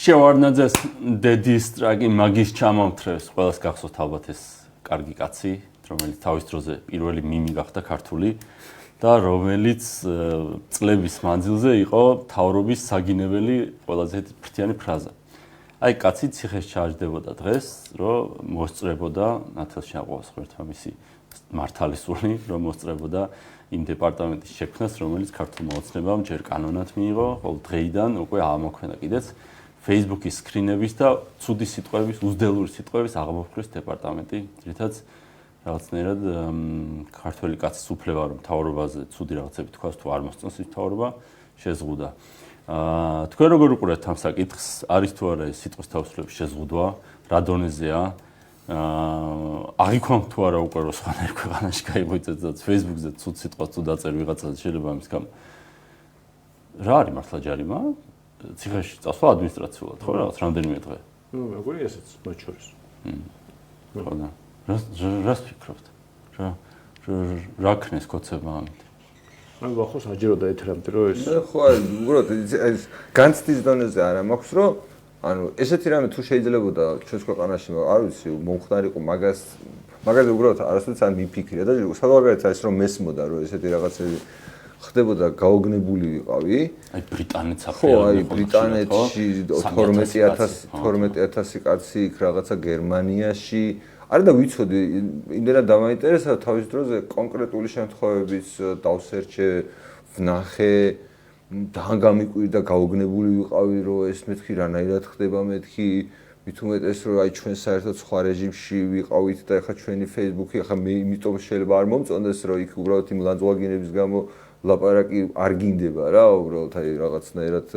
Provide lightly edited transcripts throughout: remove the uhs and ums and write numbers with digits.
შევარდნაძეს დედის ტრაკი მაგის ჩამომთრევს ყველას გახსოვთ ალბათ ეს კარგი კაცი რომელიც თავის დროზე პირველი მიმი გახდა ქართული და რომელიც წლების მანძილზე იყო მთავრობის საგინებელი ყველაზე ფრთიანი ფრაზა. Აი კაცი ციხეს ჩაჯდებოდა დღეს, რომ მოსწრებოდა ნათელში აყვავს ღმერთმა მისი მართალისული, რომ მოსწრებოდა იმ დეპარტამენტის შექმნას, რომელიც ქართულმა ოცნებამ ჯერ კანონად მიიღო, ხოლო დღეიდან უკვე ამოქმედა კიდეც Facebook-ის სკრინების და ცუდი სიტყვების, უზდელური სიტყვების აღმოფხვრის დეპარტამენტი, რითაც რაღაცნაირად ქართველი კაცის უფლება რომ მთავრობაზე ცუდი რაღაცები თქვას თუ არ მოსწონს ის მთავრობა შეზღუდა. თქვენ როგორ უყურებთ ამ საკითხს? არის თუ არა ეს სიტყვის თავისუფლების შეზღუდვა? რა დონეზეა? აღიქვამთ თუ არა უკვე რომ სხვანაირ ქვეყანაში გაიღვიძეთ და Facebook-ზე ცუდ სიტყვას თუ დაწერ ვიღაცა შეიძლება ამის გამო. რა არის მართლა ჯარიმა? ციხეში წასვლა ადმინისტრაციულად ხო რაღაც რამდენიმე დღე? ნუ მეგონი ესეც მათ შორის. ხო და რას ფიქრობთ? რა ქნეს კოცებმა ამით? ანუ ახლა საჯეროდა ეთერამდე რომ ეს ხო უბრალოდ ეს განცდის დონეზე არა მაქვს რომ ანუ ესეთი რამე თუ შეიძლებოდა ჩვენს ქვეყანაში არ ვიცი მომხდარიყო მაგაზე უბრალოდ არასდროს არ მიფიქრია და საზღვარგარეთ ის რომ მესმოდა რომ ესეთი რაღაცები ხდებოდა გაოგნებული ვიყავი. აი ბრიტანეთს ხო, აი ბრიტანეთში 12000 კაცი იქ რაღაცა გერმანიაში არა და ვიცოდი, იმდენად დამაინტერესა თავის დროზე კონკრეტული შემთხვევების დავსერჩე, ვნახე, ძალიან გამიკვირდა გაოგნებული ვიყავი, რომ ეს მეთქი რანაირად ხდება მეთქი, მით უმეტეს რომ აი ჩვენ საერთოდ სხვა რეჟიმში ვიყავით და ეხლა ჩვენი Facebook-ი ეხლა მე იმიტომ შეიძლება არ მომწონდეს, რომ იქ უბრალოდ იმ ლანძღვაგინების გამო ლაპარაკი არ გინდება რა, უბრალოდ აი რაღაცნაირად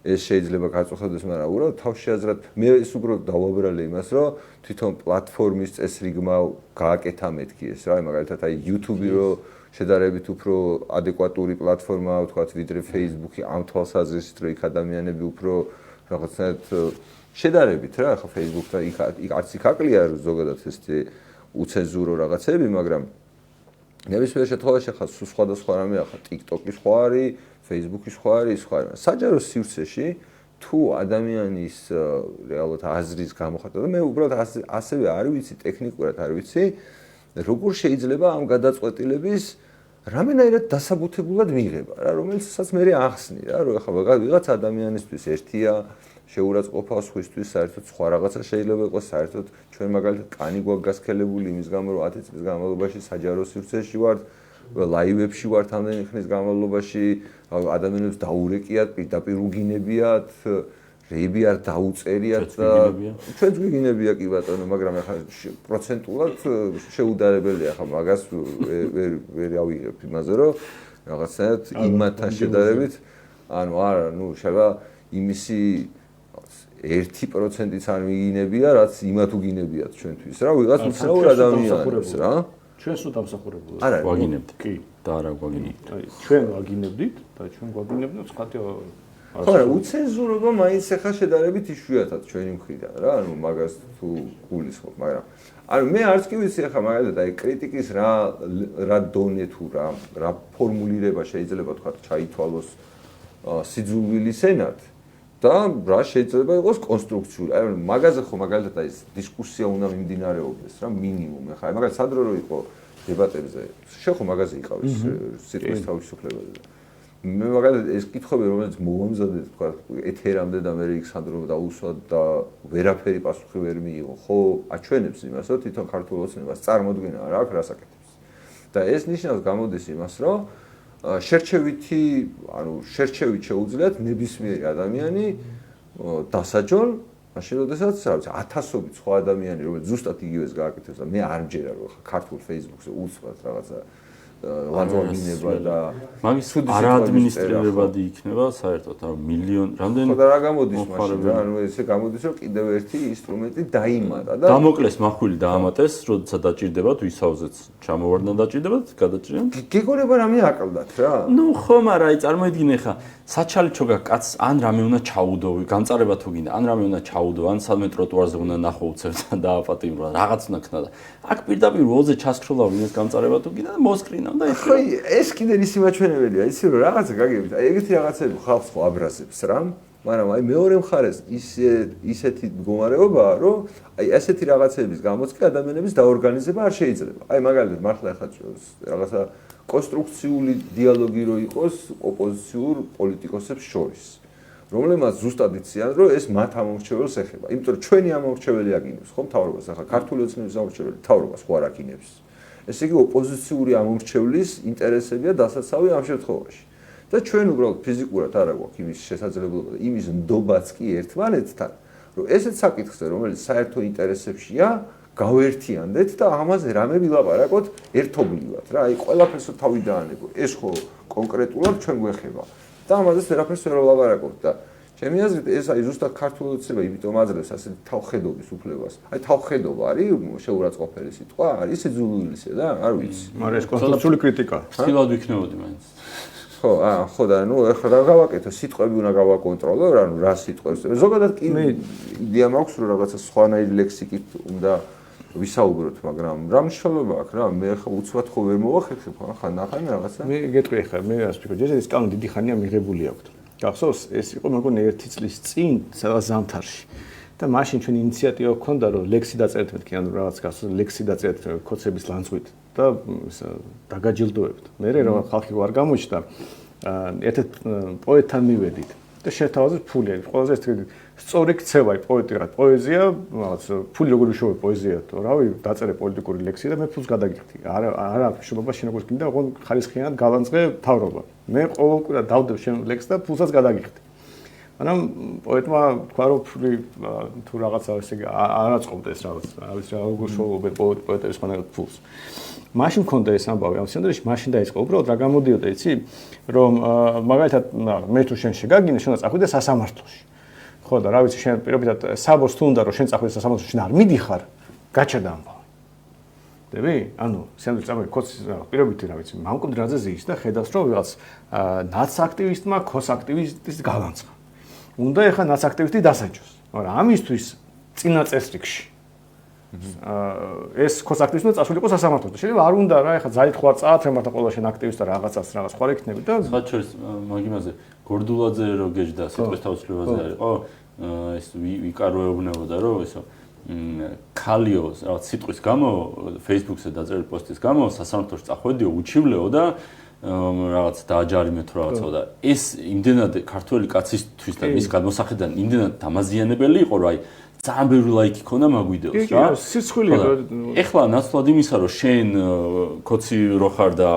ეს შეიძლება გაწუხდეს, მაგრამ უბრალოდ თავში აზრად მე ეს უბრალოდ დავაბრალე იმას, რომ თვითონ პლატფორმის წესრიგმა გააკეთა მეთქი ეს რა, მაგალითად აი YouTube-ი რომ შედარებით უფრო ადეკვატური პლატფორმაა, ვთქვათ, ვიდრე Facebook-ი ამ თვალსაზრისით, რომ იქ ადამიანები უფრო რაღაცნაირად შედარებით რა, ახლა Facebook-და იქ არც იქ აკლია ზოგადად ეს უცენზურო რაღაცები, მაგრამ ნებისმიერ შემთხვევაში ახლა სხვადასხვა რამე ახლა TikTok-ი სხვა არის, Facebook-ი სხვა არის, სხვა არის. საჯარო სივრცეში თუ ადამიანის რეალურად აზრის გამოხატვა და მე უბრალოდ ასევე არ ვიცი ტექნიკურად არ ვიცი როგორ შეიძლება ამ გადაწყვეტილების რამენაირად დასაბუთებულად მიიღება რა რომელსაც მე ახსნი რა რომ ახლა ვიღაც ადამიანისთვის ერთია შეურაცხყოფა სხვისთვის საერთოდ სხვა რაღაცა შეიძლება იყოს საერთოდ ჩვენ მაგალითად კანი გვაქვს გასქელებული იმის გამო რომ 10 წლის განმავლობაში საჯარო სივრცეში ვართ ლაივებში ვართ ამდენი ხნის განმავლობაში ადამიანებს დაურეკიათ პირდაპირ უგინებიათ რეიბი არ დაუწერიათ და ჩვენც გვიგინებია კი ბატონო მაგრამ ახლა პროცენტულად შეუდარებელია ახლა მაგას ვერ ავიღებ იმაზე რომ რაღაცნაირად იმათთან შედარებით ანუ არა ნუ შეიძლება იმისი 1%-იც არ მიგინებია, რაც იმათ უგინებიათ ჩვენთვის რა, ვიღაც უცნაურ ადამიანებს რა. ჩვენს უდამსახურებულად ვაგინებთ. კი, და არა ვაგინებთ. აი, ჩვენ ვაგინებდით და ჩვენ გვაგინებდით ხათი ხო, უცენზურობა მაინც ახლა შედარებით იშვიათად ჩვენი მხრიდან რა, ანუ მაგას თუ გულისხმობ, მაგრამ ანუ მე არც კი ვიცი ახლა მაგალითად აი კრიტიკის რა დონე თუ რა ფორმულირება შეიძლება თქვა ჩაითვალოს სიძულვილისენად და რა შეიძლება იყოს კონსტრუქციული. აი მაგაზე ხო მაგალითად აი დისკუსია უნდა მიმდინარეობდეს რა მინიმუმ. ახლა აი მაგალითად სადრო რო იყო დებატებზე, შენ ხო მაგაზე იყავის სიტყვის თავისუფლებაზე. მე მაგალითად ეს კითხვები რომელიც მოვამზადეთ თქვა ეთერამდე და მე იქ სადრო დაუსვა და ვერაფერი პასუხი ვერ მიიღო. ხო აჩვენებს იმას რომ თვითონ ქართულ ოცნებას წარმოქმნა რა აქვს რასაკეთებს. და ეს ნიშნავს გამოდის იმას რომ შერჩევით შეუძლიათ ნებისმიერი ადამიანი დასაჯონ, მაშინ როდესაც რა ვიცი, ათასობით სხვა ადამიანი, რომელიც ზუსტად იგივეს გააკეთებს და მე არ მჯერა რომ ქართულ Facebook-ზე უცბად რაღაცა ლანძღვაგინება და მაგის არაადმინისტრირებადი იქნება საერთოდ, ანუ მილიონ რამდენი ხო და რა გამოდის მაშინ რა, ანუ ესე გამოდის რომ კიდევ ერთი ინსტრუმენტი დაიმატა და დამოკლეს მახვილი დაამატეს, როდესაც დაჭირდებათ ვისავზეც ჩამოვარდნა დაჭირდებათ, გადაჭრიან. გეგონება რამე აკლდათ რა. ნუ ხო, მაგრამ აი წარმოიდგინე ხა, საჩალიჩოგა კაც ან რამე უნდა ჩაუდო, განწარება თუ გინდა, ან რამე უნდა ჩაუდო, ან სადმე ტროტუარზე უნდა ნახო უცებ და დააპატიმრო, რაღაც უნდა ქნა და აქ პირდაპირ ველზე ჩასქროლა ვინმეს განწარება თუ გინდა და მოსკრინა და ხო ეს კიდე ისი მაჩვენებელია იცი რომ რაღაცა გაგებით აი ეგეთი რაღაცები ხალხს ხო აბრაზებს რა მაგრამ აი მეორე მხარეს ისეთი მდგომარეობაა, რომ აი ასეთი რაღაცების გამოც კი ადამიანების დაორგანიზება არ შეიძლება. აი მაგალითად მართლა ახლა რაღაცა კონსტრუქციული დიალოგი რო იყოს ოპოზიციურ პოლიტიკოსებს შორის, რომლებმაც ზუსტად იციან, რომ ეს მათ ამორჩეველს ეხება. იმიტომ რომ ჩვენი ამორჩეველი აგინებს, ხო, მთავრობას ახლა ქართული ოცნების ამორჩეველი მთავრობას ხო არ აგინებს. ესე იგი ოპოზიციური ამორჩევლის ინტერესებია დასაცავი ამ შემთხვევაში. და ჩვენ უბრალოდ ფიზიკურად არ აგვაქვს იმის შესაძლებლობა და იმის ნდობაც კი ერთმანეთთან, რომ ესეც საკითხზე, რომელიც საერთო ინტერესებშია, გავერთიანდეთ და ამაზე რამე ვილაპარაკოთ ერთობლივად რა. აი ყველაფერს თავი დაანებო. ეს ხო კონკრეტულად ჩვენ გვეხება და ამაზეც ვერაფერს ვერ ვლაპარაკობთ და ჩემი აზრით ეს აი ზუსტად ქართული ოცნება იმიტომ აძლევს ასეთი თავხედობის უფლებას. აი თავხედობა არის შეურაცხყოფელი სიტყვა, არის იძულვილისა და არ ვიცი. მაგრამ ეს კონსტიტუციური კრიტიკა. ცდილად ვიქნებოდი მაინც. ხო და ნუ ეხლა რა გავაკეთო, სიტყვები უნდა გავაკონტროლო, რა სიტყვებს. ზოგადად კი იდეა მაქვს, რომ რაღაცა სხვანაირი ლექსიკით უნდა ვისაუბროთ, მაგრამ რა მნიშვნელობა აქვს რა, მე ახლა უცბად ხო ვერ მოვახერხებ, ხა ნახანი რაღაცა. მე გეტყვი ახლა, მე ასე ვფიქრობ, ეს კანონი დიდი ხანია მიღებული აქვს. გახსოვს, ეს იყო მეგონი 1 წლის წინ, სადღაც ზამთარში. და მაშინ ჩვენ ინიციატივა გქონდა, რომ ლექსი დაწერეთ მეთქი, ანუ რაღაც გახსოვს, ლექსი დაწერეთ კოცების ლანძღვით და დაგაჯილდოებთ. მე რა ხალხი ვარ გამოჩნდა, ერთ პოეტთან მივედით და შეთავაზეთ ფული. ყველაზე სწორი ქცევა პოეტი რა, პოეზია, რაღაც ფული როგორ ვიშოვე პოეზიათო, რავი, დაწერე პოლიტიკური ლექსი და მე ფულს გადაგიხდი. არა მნიშვნელობა შენ როგორ გინდა, ოღონდ ხალისხიანად გავანძღე თავრობა. მე ყოველკვირა დავდებ შენ ლექსს და ფულსაც გადაგიხდი. მაგრამ პოეტმა თქვა რომ ფული თუ რაღაცა ესე იგი არ აწყობდა ეს რაღაც, არის რა როგორ შოუობენ პოეტების ხანად ფულს. მაშინ მქონდა ეს ამბავი, ამ სინდრომში მაშინ დაიწყო უბრალოდ რა გამოდიოდა, იცი, რომ მაგალითად მე თუ შენ შეგაგინე, შენ წახვიდე სასამართლოში. ხო და რა ვიცი, შენ პირობითად საბორს თუ უნდა რომ შენ წახვიდე სასამართლოში, შენ არ მიდიხარ, გაჩერდა ამბავი. დები? ანუ სინდრომი წამოი კოცის პირობითი რა ვიცი, მამკვიდრაზე ზის და ხედავს რომ ვიღაც ნაც აქტივისტმა ქოს აქტივისტის გავანცხა. უნდა ეხა ნაც აქტივისტი დასაჯოს. მაგრამ ამისთვის წინა წესრიგში ეს ქოს აქტივისტმა წასულიყო სასამართლოში. შეიძლება არ უნდა რა, ეხა ძალით ხوار წაათრემართა ყველა შენ აქტივისტ და რაღაცას რაღაც ხوار იქნები და სხვა შორის მაგიმაზე გორდულაძე რო გეჯდა სიტყვის თავისუფლებაზე არის. ხო, ეს ვიკაროებნებოდა რომ ესო ქალიოს რაღაც სიტყვის გამო Facebook-ზე დაწერილი პოსტის გამო სასამართლოში წახვედიო, უჩივლეო და რაღაც დააჯარიმეთ რაღაცა და ეს იმდენად ქართველი კაცისთვის და მის გადმოსახედიდან იმდენად დამაზიანებელი იყო, რომ აი ძალიან ბევრი ლაიქი ქონდა მაგ ვიდეოს რა. სიცხვილეა. ეხლა ნაცვლად იმისა, რომ შენ კოცი რო ხარ და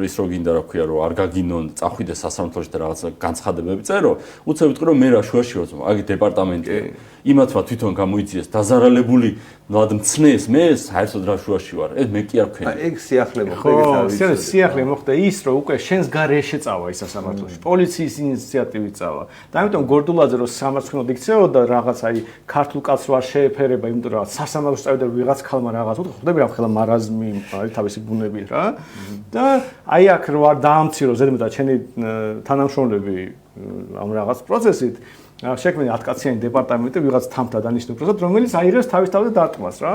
ის რო გინდა რა ქვია, რომ არ გაგინონ, წახვიდე სასამართლოში და რაღაცა განცხადებები წერო, უცებ ვიტყვი რომ მე რა შუაში ვარ, აგი დეპარტამენტი. იმათმა თვითონ გამოიწიეს დაზარალებული მცნეს, მე საერთოდ რა შუაში ვარ. ეს მე კი არ ვქენი. ეგ სიახლე მოხდა, ხო, სიახლე მოხდა ის, რომ უკვე შენს გარეშე წავა ის სასამართლოში. პოლიციის ინიციატივით წავა. და ამიტომ გორდულაძე რო სამართლოდ იქცეოდა რაღაც აი ქართულ კაცს რო არ შეეფერება, იმიტომ რომ სასამართლოში წავიდა ვიღაც ქალმა რაღაც უთხრა, ხვდები რა ხელა მარაზმი არის თავისი ბუნები რა. და აი აქ რო არ დაამცირო ზედმეტად ჩემი თანამშრომლები ამ რაღაც პროცესით შექმნა 10 კაციანი დეპარტამენტი ვიღაც თამთა დანიშნულ პროცესად, რომელიც აიღებს თავის თავზე დარტყმას რა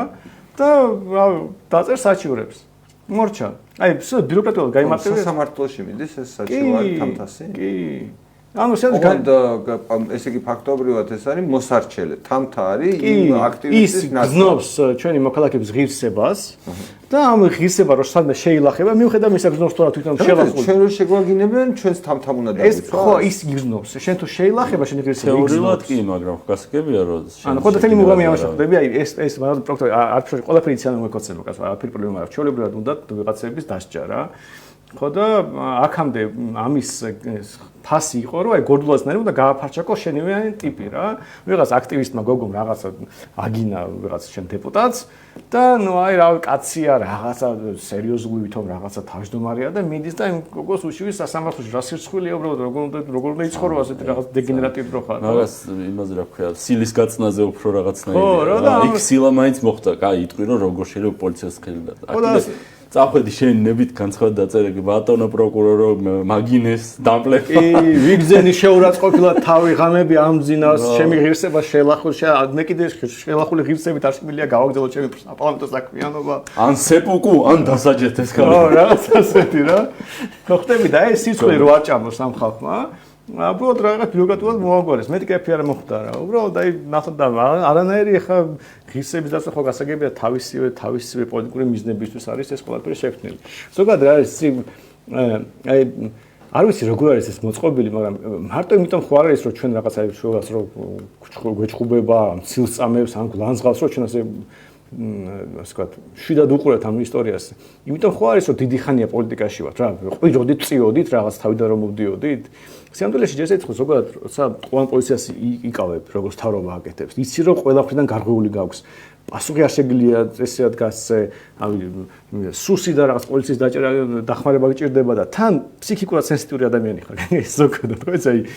და დაწერს საჩივრებს. მორჩა. აი, ბიუროკრატიულად გაიმართება. სასამართლოში მიდის ეს საჩივარი თამთასი? კი. ანუ ესე იგი ფაქტობრივად ეს არის მოსარჩელე. თამთა არის იმ აქტივისტის ნაცვლად. ის გზნობს ჩვენი მოქალაქეების ღირსებას და ამ ღირსება რო სადმე შეილახება, მიუხედავად იმისა გზნობს თორა თვითონ შელახული. ჩვენ რო შეგვაგინებენ, ჩვენს თამთამ უნდა დაგვიცვა. ეს ხო ის გზნობს. შენ თუ შეილახება შენი ღირსება თეორიულად კი, მაგრამ გასაგებია რომ ანუ ხო და თელი მუღამი ამაშხდები, აი ეს მაგრამ პროექტი არც ყველაფერი იციან მეკოცება, კაცო, არაფერი პრობლემა არ აქვს. ჩვეულებრივად უნდა ვიღაცების დასჯა რა. ხო და აქამდე ამის ფასი იყო, რომ აი გორდულაძნარი უნდა გააფარჩაკო შენივიანი ტიპი რა. ვიღაც აქტივისტმა გოგომ რაღაცა აგინა ვიღაც შენ დეპუტატს და ნუ აი რა კაცია რაღაცა სერიოზული ვითომ რაღაცა თავმჯდომარეა და მიდის და იმ გოგოს უშივის სასამართლოში რა სირცხვილია უბრალოდ როგორ უნდა იცხოვრო ასეთი რაღაც დეგენერატივი რო ხარ. მაგას იმაზე რა ქვია, სილის გაწნაზე უფრო რაღაცნაირი. იქ სილა მაინც მოხდა, კაი, იტყვი რომ როგორ შეიძლება პოლიციას ხელი და წახვედი შენ ნებით განცხადა დაწერე ბატონო პროკურორო მაგინეს დამპლეტო. კი, ვიგზენი შეურაცხყოფილა თავი ღამები ამძინავს, ჩემი ღირსება შელახული, მე კიდე შელახული ღირსებით არ შემიძლია გავაგზავნო ჩემი საპარლამენტო საქმიანობა. ან სეპუკუ, ან დასაჯეთ ეს ხალხი. ხო, რაღაც ასეთი რა. ხო ხტები და ეს სიცხლე რო აჭამოს ამ ხალხმა უბრალოდ რაღაც ბიუროკრატიულად მოაგვარეს. მეტი კეფი არ მოხდა რა. უბრალოდ აი ნახოთ და არანაირი ხა ღირსების დაცვა ხო გასაგებია თავისივე პოლიტიკური მიზნებისთვის არის ეს ყველაფერი შექმნილი. ზოგადად რა არის აი არ ვიცი როგორ არის ეს მოწყობილი, მაგრამ მარტო იმიტომ ხო არ არის რომ ჩვენ რაღაცა შევას რომ გვეჭუბება, მცილს წამებს, ან ლანძღავს რომ ჩვენ ასე ასე ვთქვათ, შვიდად უყურებთ ამ ისტორიას. იმიტომ ხო არის რომ დიდი ხანია პოლიტიკაში ვართ რა, ყვიროდით, წიოდით, რაღაც თავიდან რომ მოვდიოდით. სიამოვნებაში ჯერ ერთხელ ზოგადად, როცა ყოველ პოლიციას იკავებ, როგორც თავრობა აკეთებს, იცი რომ ყველაფრიდან გარღვეული გაქვს. პასუხი არ შეგიძლია წესიად გასცე, სუსი და რაღაც პოლიციის დაჭერა დახმარება გჭირდება და თან ფსიქიკურად სენსიტიური ადამიანი ხარ. ზოგადად, ხო იცი,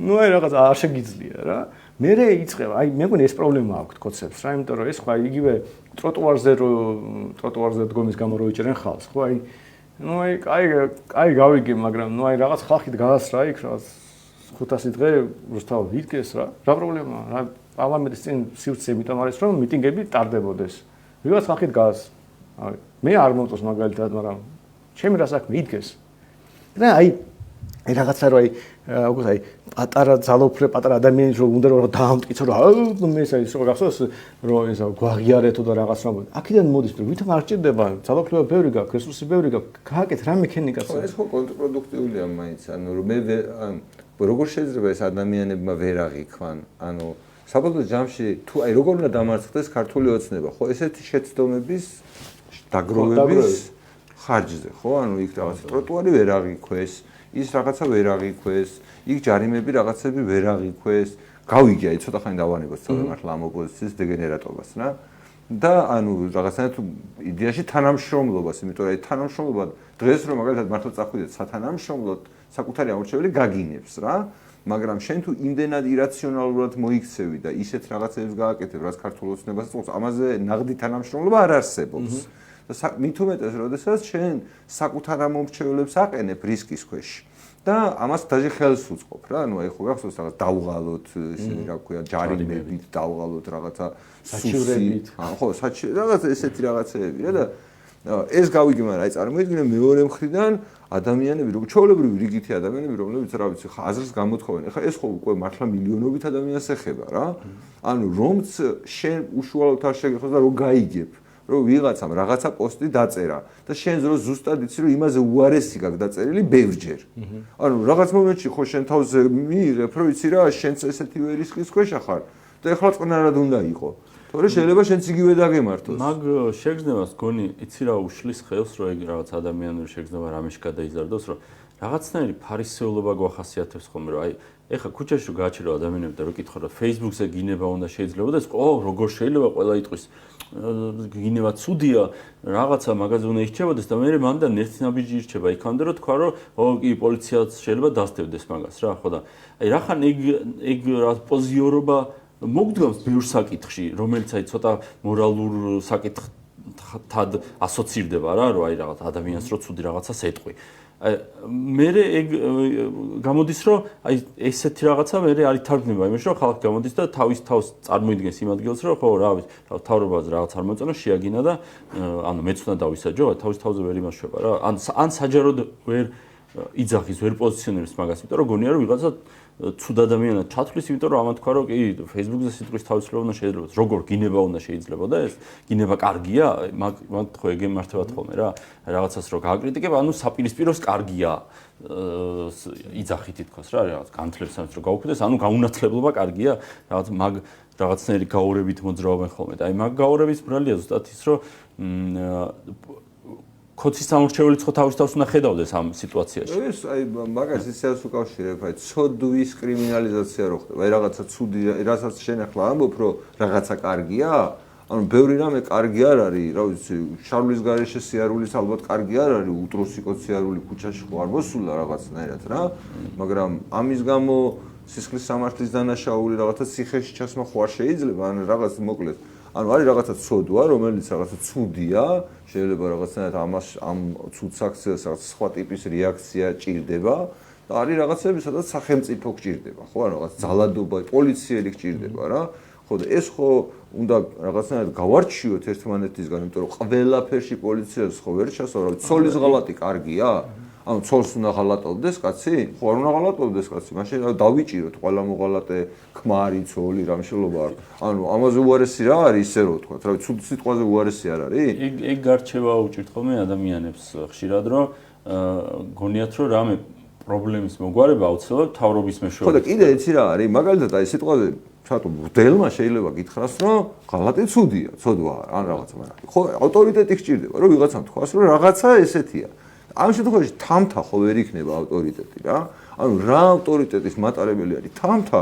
აი რაღაც არ შეგიძლია რა. მე იწყება, აი მე მგონი ეს პრობლემა აქვს კოცებს რა, იმიტომ რომ ეს ხო იგივე ტროტუარზე დგომის გამო რო იჭერენ ხალხს, ხო აი გავიგე, მაგრამ აი რაღაც ხალხით გაასრა იქ რაღაც 500 დღე რუსთავ იდგეს რა პრობლემაა, რა პარლამენტის წინ სივრცე იმიტომ არის რომ მიტინგები ტარდებოდეს. ვიღაც ხალხით გას. მე არ მომწონს მაგალითად, მაგრამ ჩემი რა საქმე იდგეს. და აი რაღაცა რომ აი პატარა ძალაუფლე პატარა ადამიანს რომ უნდა რომ დაამტკიცო რომ მე ეს რო გახსოვს რომ ეს გვაღიარეთო და რაღაც რომ აქედან მოდის რომ ვითომ არ ჭირდება ძალაუფლება ბევრი გაქვს რესურსი ბევრი გაქვს გააკეთ რა მექანიკას ეს ხო კონტრპროდუქტიულია მაინც ანუ რომ მე როგორ შეიძლება ეს ადამიანებმა ვერ აღიქვან ანუ საბოლოო ჯამში თუ აი როგორ უნდა დამარცხდეს ქართული ოცნება ხო ესეთი შეცდომების დაგროვების ხარჯზე ხო ანუ იქ რაღაც ტროტუარი ვერ აღიქვეს ის რაღაცა ვერ აღიქვეს, იქ ჯარიმები რაღაცები ვერ აღიქვეს. გავიგე, აი ცოტა ხანი დავანებოთ სწორედ მართლა ამ ოპოზიციის დეგენერატობას რა. და ანუ რაღაცნაირად იდეაში თანამშრომლობას, იმიტომ რომ აი თანამშრომლობა დღეს რომ მაგალითად მართლა წახვიდეთ სათანამშრომლოდ საკუთარი ამორჩეველი გაგინებს რა. მაგრამ შენ თუ იმდენად ირაციონალურად მოიქცევი და ისეთ რაღაცებს გააკეთებ, რაც ქართულ ოცნებას წყვეტს, ამაზე ნაღდი თანამშრომლობა არ არსებობს. და მით უმეტეს, როდესაც შენ საკუთარ ამორჩევლებს აყენებ რისკის ქვეშ და ამას დაჟე ხელს უწყობ რა, ანუ აი ხო გახსოვს რაღაც დავღალოთ, ისინი რა ქვია, ჯარიმებით დავღალოთ რაღაცა საჩივრებით. ხო, რაღაც ესეთი რაღაცეები რა და ეს გავიგე, მაგრამ აი წარმოიდგინე მეორე მხრიდან ადამიანები, როგორ ჩვეულებრივი რიგითი ადამიანები, რომლებიც რა ვიცი, აზრს გამოთხოვენ. ეხლა ეს ხო უკვე მართლა მილიონობით ადამიანს ეხება რა. ანუ რომც შენ უშუალოდ არ შეგეხოს და რო გაიგებ რომ ვიღაცამ რაღაცა პოსტი დაწერა და შენ ზუსტად იცი რომ იმაზე უარესი გაქვს დაწერილი ბევრჯერ. ანუ რაღაც მომენტში ხო შენ თავზე მიიღებ რომ იცი რა შენც ესეთივე რისკის ქვეშ ხარ და ეხლა წყნარად უნდა იყო. თორე შეიძლება შენც იგივე დაგემართოს. მაგ შეგრძნებას გონი იცი რა უშლის ხელს რომ ეგ რაღაც ადამიანური შეგრძნება რამეში გადაიზარდოს რომ რაღაცნაირი ფარისეულობა გვახასიათებს ხოლმე რომ აი ეხა ქუჩაში რომ გააჩერო ადამიანები და რო კითხო რომ Facebook-ზე გინება უნდა შეიძლება და ეს როგორ შეიძლება ყველა იტყვის გინება ცუდია რაღაცა მაღაზია უნდა ირჩევოდეს და მე მანდ ერთი ნაბიჯი ირჩება იქამდე რომ თქვა რომ კი პოლიციაც შეიძლება დასდევდეს მაგას რა ხო და აი რახან ეგ რა პოზიორობა მოგდგამს ბევრ საკითხში რომელიც აი ცოტა მორალურ საკითხად ასოცირდება რა რომ აი რაღაც ადამიანს რო ცუდი რაღაცას ეტყვი მე ეგ გამოდის რომ აი ესეთი რაღაცა მე არ ითარგმნება იმაში რომ ხალხი გამოდის და თავის თავს წარმოიდგენს იმ ადგილს რომ ხო რა ვიცი თავრობაზე რაღაც არ მოწონა შეაგინა და ანუ მეც უნდა დავისაჯო თავის თავზე ვერ იმაშვება რა ან საჯაროდ ვერ იძახის ვერ პოზიციონირებს მაგას იმიტომ რომ გონია რომ ვიღაცა ცუდ ადამიანად ჩათვლის იმიტომ რომ ამან თქვა რომ კი Facebook-ზე სიტყვის თავისუფლება უნდა შეიძლება როგორ გინება უნდა შეიძლება და ეს გინება კარგია მაგ ხო ეგ ემართებათ ხოლმე რა რაღაცას რო გააკრიტიკებ ანუ საპირისპიროს კარგია იძახით თქოს რა რაღაც განათლებს ამის რო გაუქმდეს ანუ გაუნათლებლობა კარგია რაღაც მაგ რაღაცნაირი გაურებით მოძრაობენ ხოლმე და აი მაგ გაურების ბრალია ზუსტად ის რომ ქოცის სამორჩეველიც ხო თავის თავს უნდა ხედავდეს ამ სიტუაციაში. ეს აი მაგას ისევ უკავშირებ, აი ცოდვის კრიმინალიზაცია რო ხდება. აი რაღაცა ცუდი, რასაც შენ ახლა ამბობ, რომ რაღაცა კარგია, ანუ ბევრი რამე კარგი არ არის, რა ვიცი, შარვლის გარეშე სიარულის ალბათ კარგი არ არის, უტრუსიკო სიარული ქუჩაში ხო არ მოსულა რაღაცნაირად რა, მაგრამ ამის გამო სისხლის სამართლის დანაშაული რაღაცა ციხეში ჩასმა ხო არ შეიძლება, ან რაღაც მოკლედ ანუ არის რაღაცა ცოდვა, რომელიც რაღაცა ცუდია, შეიძლება რაღაცნაირად ამ ცუდ საქციელს რაღაც სხვა ტიპის რეაქცია ჭირდება და არის რაღაცები, სადაც სახელმწიფო გჭირდება, ხო, ანუ რაღაც ძალადობა, პოლიციელი გჭირდება რა. ხო და ეს ხო უნდა რაღაცნაირად გავარჩიოთ ერთმანეთისგან, იმიტომ რომ ყველაფერში პოლიციას ხო ვერ ჩასვა, რა ვიცი, ცოლის ღალატი კარგია? ანუ ცოლს უნდა ღალატობდეს კაცი? ხო არ უნდა ღალატობდეს კაცი. მაშინ დავიჭიროთ ყველა მოღალატე ქმარი, ცოლი, რამშილობა არ. ანუ ამაზე უარესი რა არის ისე რომ ვთქვა, რა ცუდ სიტყვაზე უარესი არ არის? ეგ გარჩევა უჭირთ ხოლმე ადამიანებს ხშირად რომ გონიათ რომ რამე პრობლემის მოგვარება აუცილებლად თავრობის მეშვეობით. ხო და კიდე იცი რა არის? მაგალითად აი სიტყვაზე ჩატო ბრდელმა შეიძლება გითხრას რომ ღალატი ცუდია, ცოდვა ან რაღაცა, მაგრამ ხო ავტორიტეტი გჭირდება რომ ვიღაცამ თქვას რომ რაღაცა ესეთია. ამ შემთხვევაში თამთა ხო ვერ იქნება ავტორიტეტი რა. ანუ რა ავტორიტეტის მატარებელი არის თამთა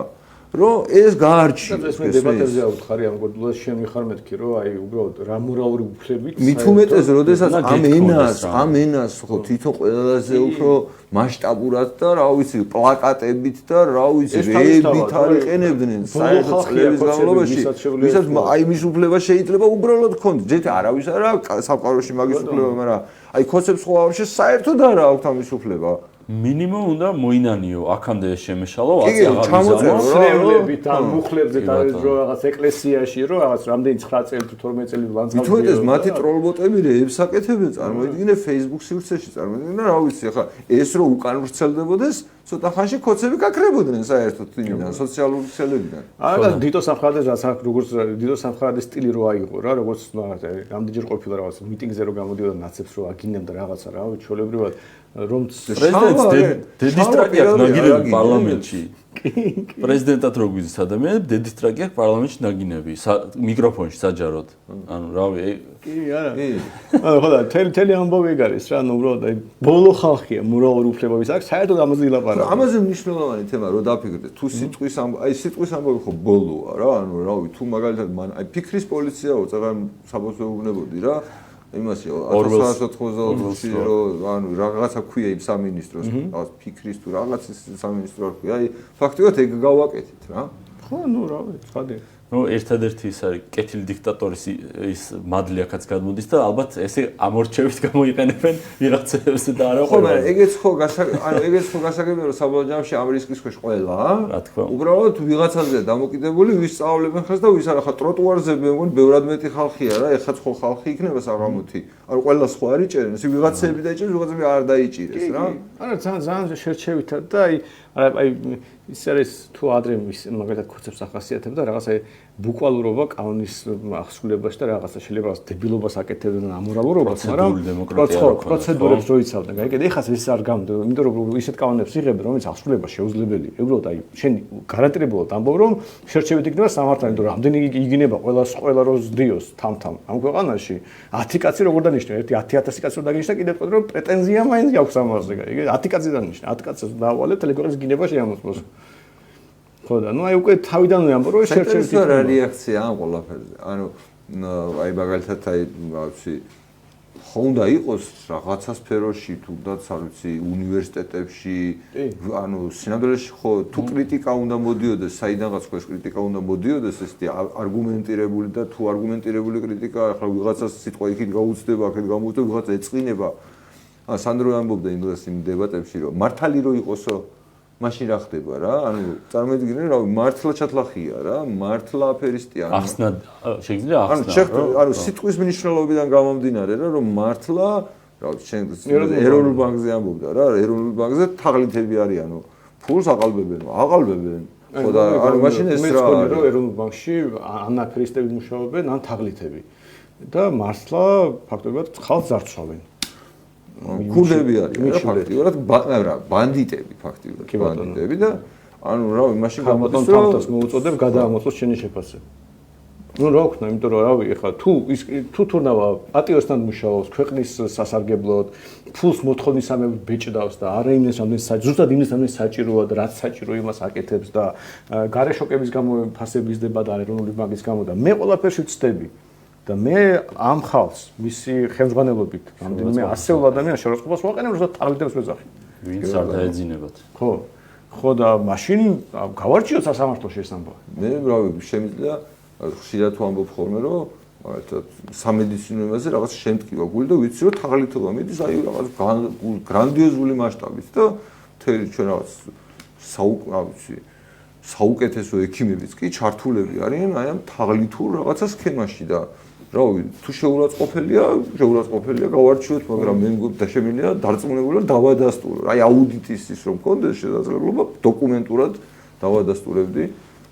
რომ ეს გაარჩიოს. ეს მე დებატებზე ავთხარი ამ გოდლას შენ მიხარ მეთქი რომ აი უბრალოდ რა მორალური უფლებით მით უმეტეს როდესაც ამ ენას ხო თვითონ ყველაზე უფრო მასშტაბურად და რა ვიცი პლაკატებით და რა ვიცი რეებით არიყენებდნენ საერთო წლების განმავლობაში ვისაც აი მის უფლება შეიძლება უბრალოდ ქონდეს ჯერ არავის არა სამყაროში მაგის უფლება მაგრამ აი კონცეფტს ხო არ საერთოდ არა აქვს ამის უფლება მინიმუმ უნდა მოინანიო აქამდე შემეშალო 10 აღარ ან მუხლებზე და რომ რაღაც ეკლესიაში რომ რაღაც რამდენი 9 წელი თუ 12 წელი ლანდშაფტი თუნდაც მათი ტროლბოტები რეებს აკეთებენ წარმოიდგინე Facebook სივრცეში წარმოიდგინე რა ვიცი ახლა ეს რო უკან ვრცელდებოდეს ცოტა ხანში კოცები გაქრებოდნენ საერთოდ თინიდან სოციალური ქსელებიდან არა დიდო სამხარდეს რაც როგორც დიდო სამხარდეს სტილი რო აიღო რა როგორც რამდენჯერ ყოფილა რაღაც მიტინგზე რო გამოდიოდა ნაცებს რო აგინებდა რაღაცა რა ჩვეულებრივად რომ პრეზიდენტს დედისტრაკი აქვს ნაგინები პარლამენტში. პრეზიდენტად რო გვიზის ადამიანებს დედისტრაკი აქვს პარლამენტში ნაგინები, მიკროფონში საჯაროდ. ანუ რავი, კი არა. ანუ ხო და თელი ამბავი ეგ არის რა, ანუ უბრალოდ აი ბოლო ხალხია მორალური უფლებების აქვს, საერთოდ ამაზე ილაპარაკო. ამაზე მნიშვნელოვანი თემა რო დაფიქრდეთ, თუ სიტყვის აი სიტყვის ამბავი ხო ბოლოა რა, ანუ რავი, თუ მაგალითად მან აი ფიქრის პოლიციაო, წაღარ საბოლოო უგნებოდი რა. იმასე 1994-ში რომ ანუ რაღაცა ქვია იმ სამინისტროს რაღაც ფიქრის თუ რაღაცის სამინისტრო არ ქვია აი ფაქტობრივად ეგ გავაკეთეთ რა ხო ნუ რა ვიცი ხადი ნუ ერთადერთი ის არის კეთილი დიქტატორის ის მადლი აქაც გამოდის და ალბათ ესე ამორჩევით გამოიყენებენ ვიღაცებს და არა ხო მაგრამ ეგეც ხო გასაგებია რომ საბოლოო ჯამში ამ რისკის ქვეშ ყველა რა თქმა უნდა უბრალოდ ვიღაცაზე დამოკიდებული ვის სწავლებენ ხას და ვის არა ხა ტროტუარზე მე მგონი ბევრად მეტი ხალხია რა ეხაც ხო ხალხი იქნება საღამოთი ანუ ყველას ხო არ იჭერენ ისე ვიღაცები დაიჭერენ ვიღაცები არ დაიჭირეს რა არა ძალიან შერჩევითად და აი ის არის თუ ადრე მაგალითად კონცეფტს ახასიათებდა რაღაცა ბუკვალურობა კანონის აღსრულებაში და რაღაცა შეიძლება დებილობას აკეთებდნენ ამორალურობას, მაგრამ პროცედურებს რო იცავდნენ. გაიგეთ, ეხლა ეს არ გამდა, იმიტომ რომ ისეთ კანონებს იღებენ, რომელიც აღსრულება შეუძლებელია. უბრალოდ აი შენ გარანტირებულად ამბობ, რომ შერჩევით იქნება სამართალი, იმიტომ რომ რამდენი იგინება ყველა როს დიოს თამთამ. ამ ქვეყანაში 10 კაცი როგორ დანიშნა, ერთი 10,000 კაცი რო დაგინიშნა, კიდევ თქვა რომ პრეტენზია მაინც აქვს ამაზე, გაიგეთ? 10 კაცი დანიშნა, 10 კაცს დაავალებ ტელეგრამის გინება შეამოწმოს. ხო და ნუ აი უკვე თავიდანვე ამბობ რომ შერჩევით რა რეაქცია ამ ყველაფერზე ანუ აი მაგალითად აი რა ხო უნდა იყოს რაღაცა სფეროში თუნდაც არ ვიცი უნივერსიტეტებში ანუ სინამდვილეში ხო თუ კრიტიკა უნდა მოდიოდეს საიდანღაც ხო ეს კრიტიკა უნდა მოდიოდეს ესეთი არგუმენტირებული და თუ არგუმენტირებული კრიტიკა ახლა ვიღაცას სიტყვა იქით გაუწდება აქეთ გამოუწდება ვიღაცა ეწყინება სანდრო ამბობდა იმ დებატებში რომ მართალი რო იყოსო მაშინ რა ხდება რა? ანუ წარმოიდგინე რა მართლა ჩათლახია რა, მართლა აფერისტია. ახსნა შეიძლება ახსნა. ანუ სიტყვის მნიშვნელობიდან გამომდინარე რა, რომ მართლა რა შენ ეროვნულ ბანკზე ამბობდა რა, ეროვნულ ბანკზე თაღლითები არიანო. ფულს აყალბებენ. ხო და ანუ მაშინ ეს რა არის? რომ ეროვნულ ბანკში ან აფერისტები მუშაობენ, ან თაღლითები. და მართლა ფაქტობრივად ხალხს ძარცვავენ. ქულები არიან ფაქტიურად ბანდიტები ფაქტიურად და ანუ რა მაშინ გამოდის რომ თამთას მოუწოდებ გადაამოწოს შენი შეფასება. ნუ რა ვქნა, იმიტომ რომ რავი, ეხლა თუ თურნავა პატიოსთან მუშაობს, ქვეყნის სასარგებლოდ, ფულს მოთხოვნისამებრ ბეჭდავს და არა იმის რამდენიც ზუსტად იმის რამდენიც საჭიროა და რაც საჭირო იმას აკეთებს და გარეშოკების გამო ფასებიზდება და ეროვნული ბანკის გამო და მე ყველაფერში ვწდები. და მე ამ ხალხს მისი ხელმძღვანელობით რამდენიმე ასეულ ადამიანს შეურაცხყოფას ვაყენებ, როდესაც თაღლითებს ვეძახი. ვინც არ დაეძინებათ. ხო და მაშინ გავარჩიოთ სასამართლოში ეს ამბავი. მე რავი, შემიძლია ხშირად თუ ამბობ ხოლმე, რომ მაგალითად სამედიცინო იმაზე რაღაც შემტკივა გული და ვიცი რომ თაღლითობა მიდის აი რაღაც გრანდიოზული მასშტაბით და მთელი ჩვენ რაღაც საუკეთესო ექიმებიც კი ჩართულები არიან აი ამ თაღლითურ რაღაცა სქემაში და რა ვიცი, თუ შეურაცხყოფელია, გავარჩიოთ, მაგრამ მე მგონი და შემიძლია დარწმუნებული ვარ დავადასტურო. აი აუდიტის ის რომ მქონდეს შესაძლებლობა დოკუმენტურად დავადასტურებდი.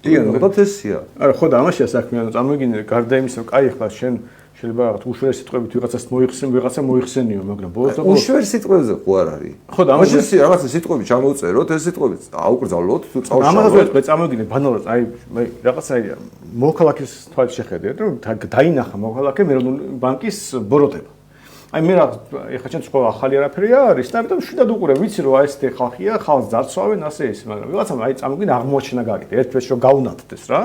დიახ, ესეა. არა, ხო და ამაშია საქმე, ანუ წარმოგიდგენთ, გარდა იმისა, რომ კაი ხლა შენ შეიძლება რაღაც უშუალო სიტყვებით ვიღაცას მოიხსენ, ვიღაცა მოიხსენიო, მაგრამ ბოლოს და ბოლოს უშუალო სიტყვებზე ხო არ არის. ხო და ამაში რაღაცა სიტყვები ჩამოვწეროთ, ეს სიტყვები აუკრძალოთ, თუ წავშალოთ. ამაზე ვეთქვი, წარმოგიდგენთ, ბანალურად, აი რაღაცა მოქალაქის თვალით შეხედეთ, რომ დაინახა მოქალაქე მერონული ბანკის ბოროტება. აი მე რა ეხლა ჩემს ყველა ახალი არაფერი არის და ამიტომ შვიდად უყურე ვიცი რომ აი ეს ხალხია ხალხს ძარცვავენ ასე ის მაგრამ ვიღაცამ აი წარმოგიდგენ აღმოჩენა გაკეთე ერთպես რომ გაუნათდეს რა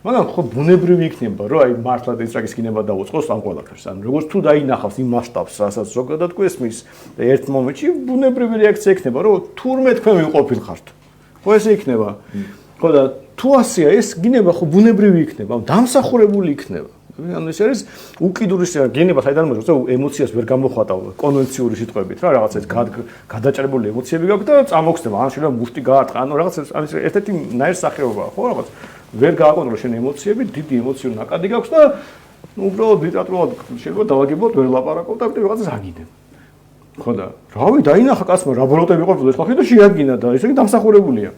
მაგრამ ხო ბუნებრივი იქნება რომ აი მართლა დისტრაგის კინება დაუწყოს ამ ყველაფერს ან როგორც თუ დაინახავს იმ მასშტაბს რასაც ზოგადად გვესმის და ერთ მომენტში ბუნებრივი რეაქცია იქნება რომ თურმე თქვენ ვიყოფილ ხართ ხო ესე იქნება ხო და თუ ასეა ეს გინება ხო ბუნებრივი იქნება დამსახურებული იქნება ანუ ეს არის უკიდურესი გენება საიდან მოდის რომ ემოციას ვერ გამოხატავ კონვენციური სიტყვებით რა რაღაც ეს გადაჭრებული ემოციები გაქვს და წამოგხსნება ან შეიძლება მუშტი გაარტყა ანუ რაღაც ამის ერთ-ერთი ნაირსახეობაა ხო რაღაც ვერ გააკონტროლო შენ ემოციები დიდი ემოციური ნაკადი გაქვს და უბრალოდ ლიტერატურულად შეიძლება დავაგებოთ ვერ ლაპარაკობ და ამიტომ რაღაცას აგინებ ხო და რავი დაინახა კაცმა რა ბოროტები ყოფილა ეს ხალხი და შეაგინა და ესე იგი დამსახურებულია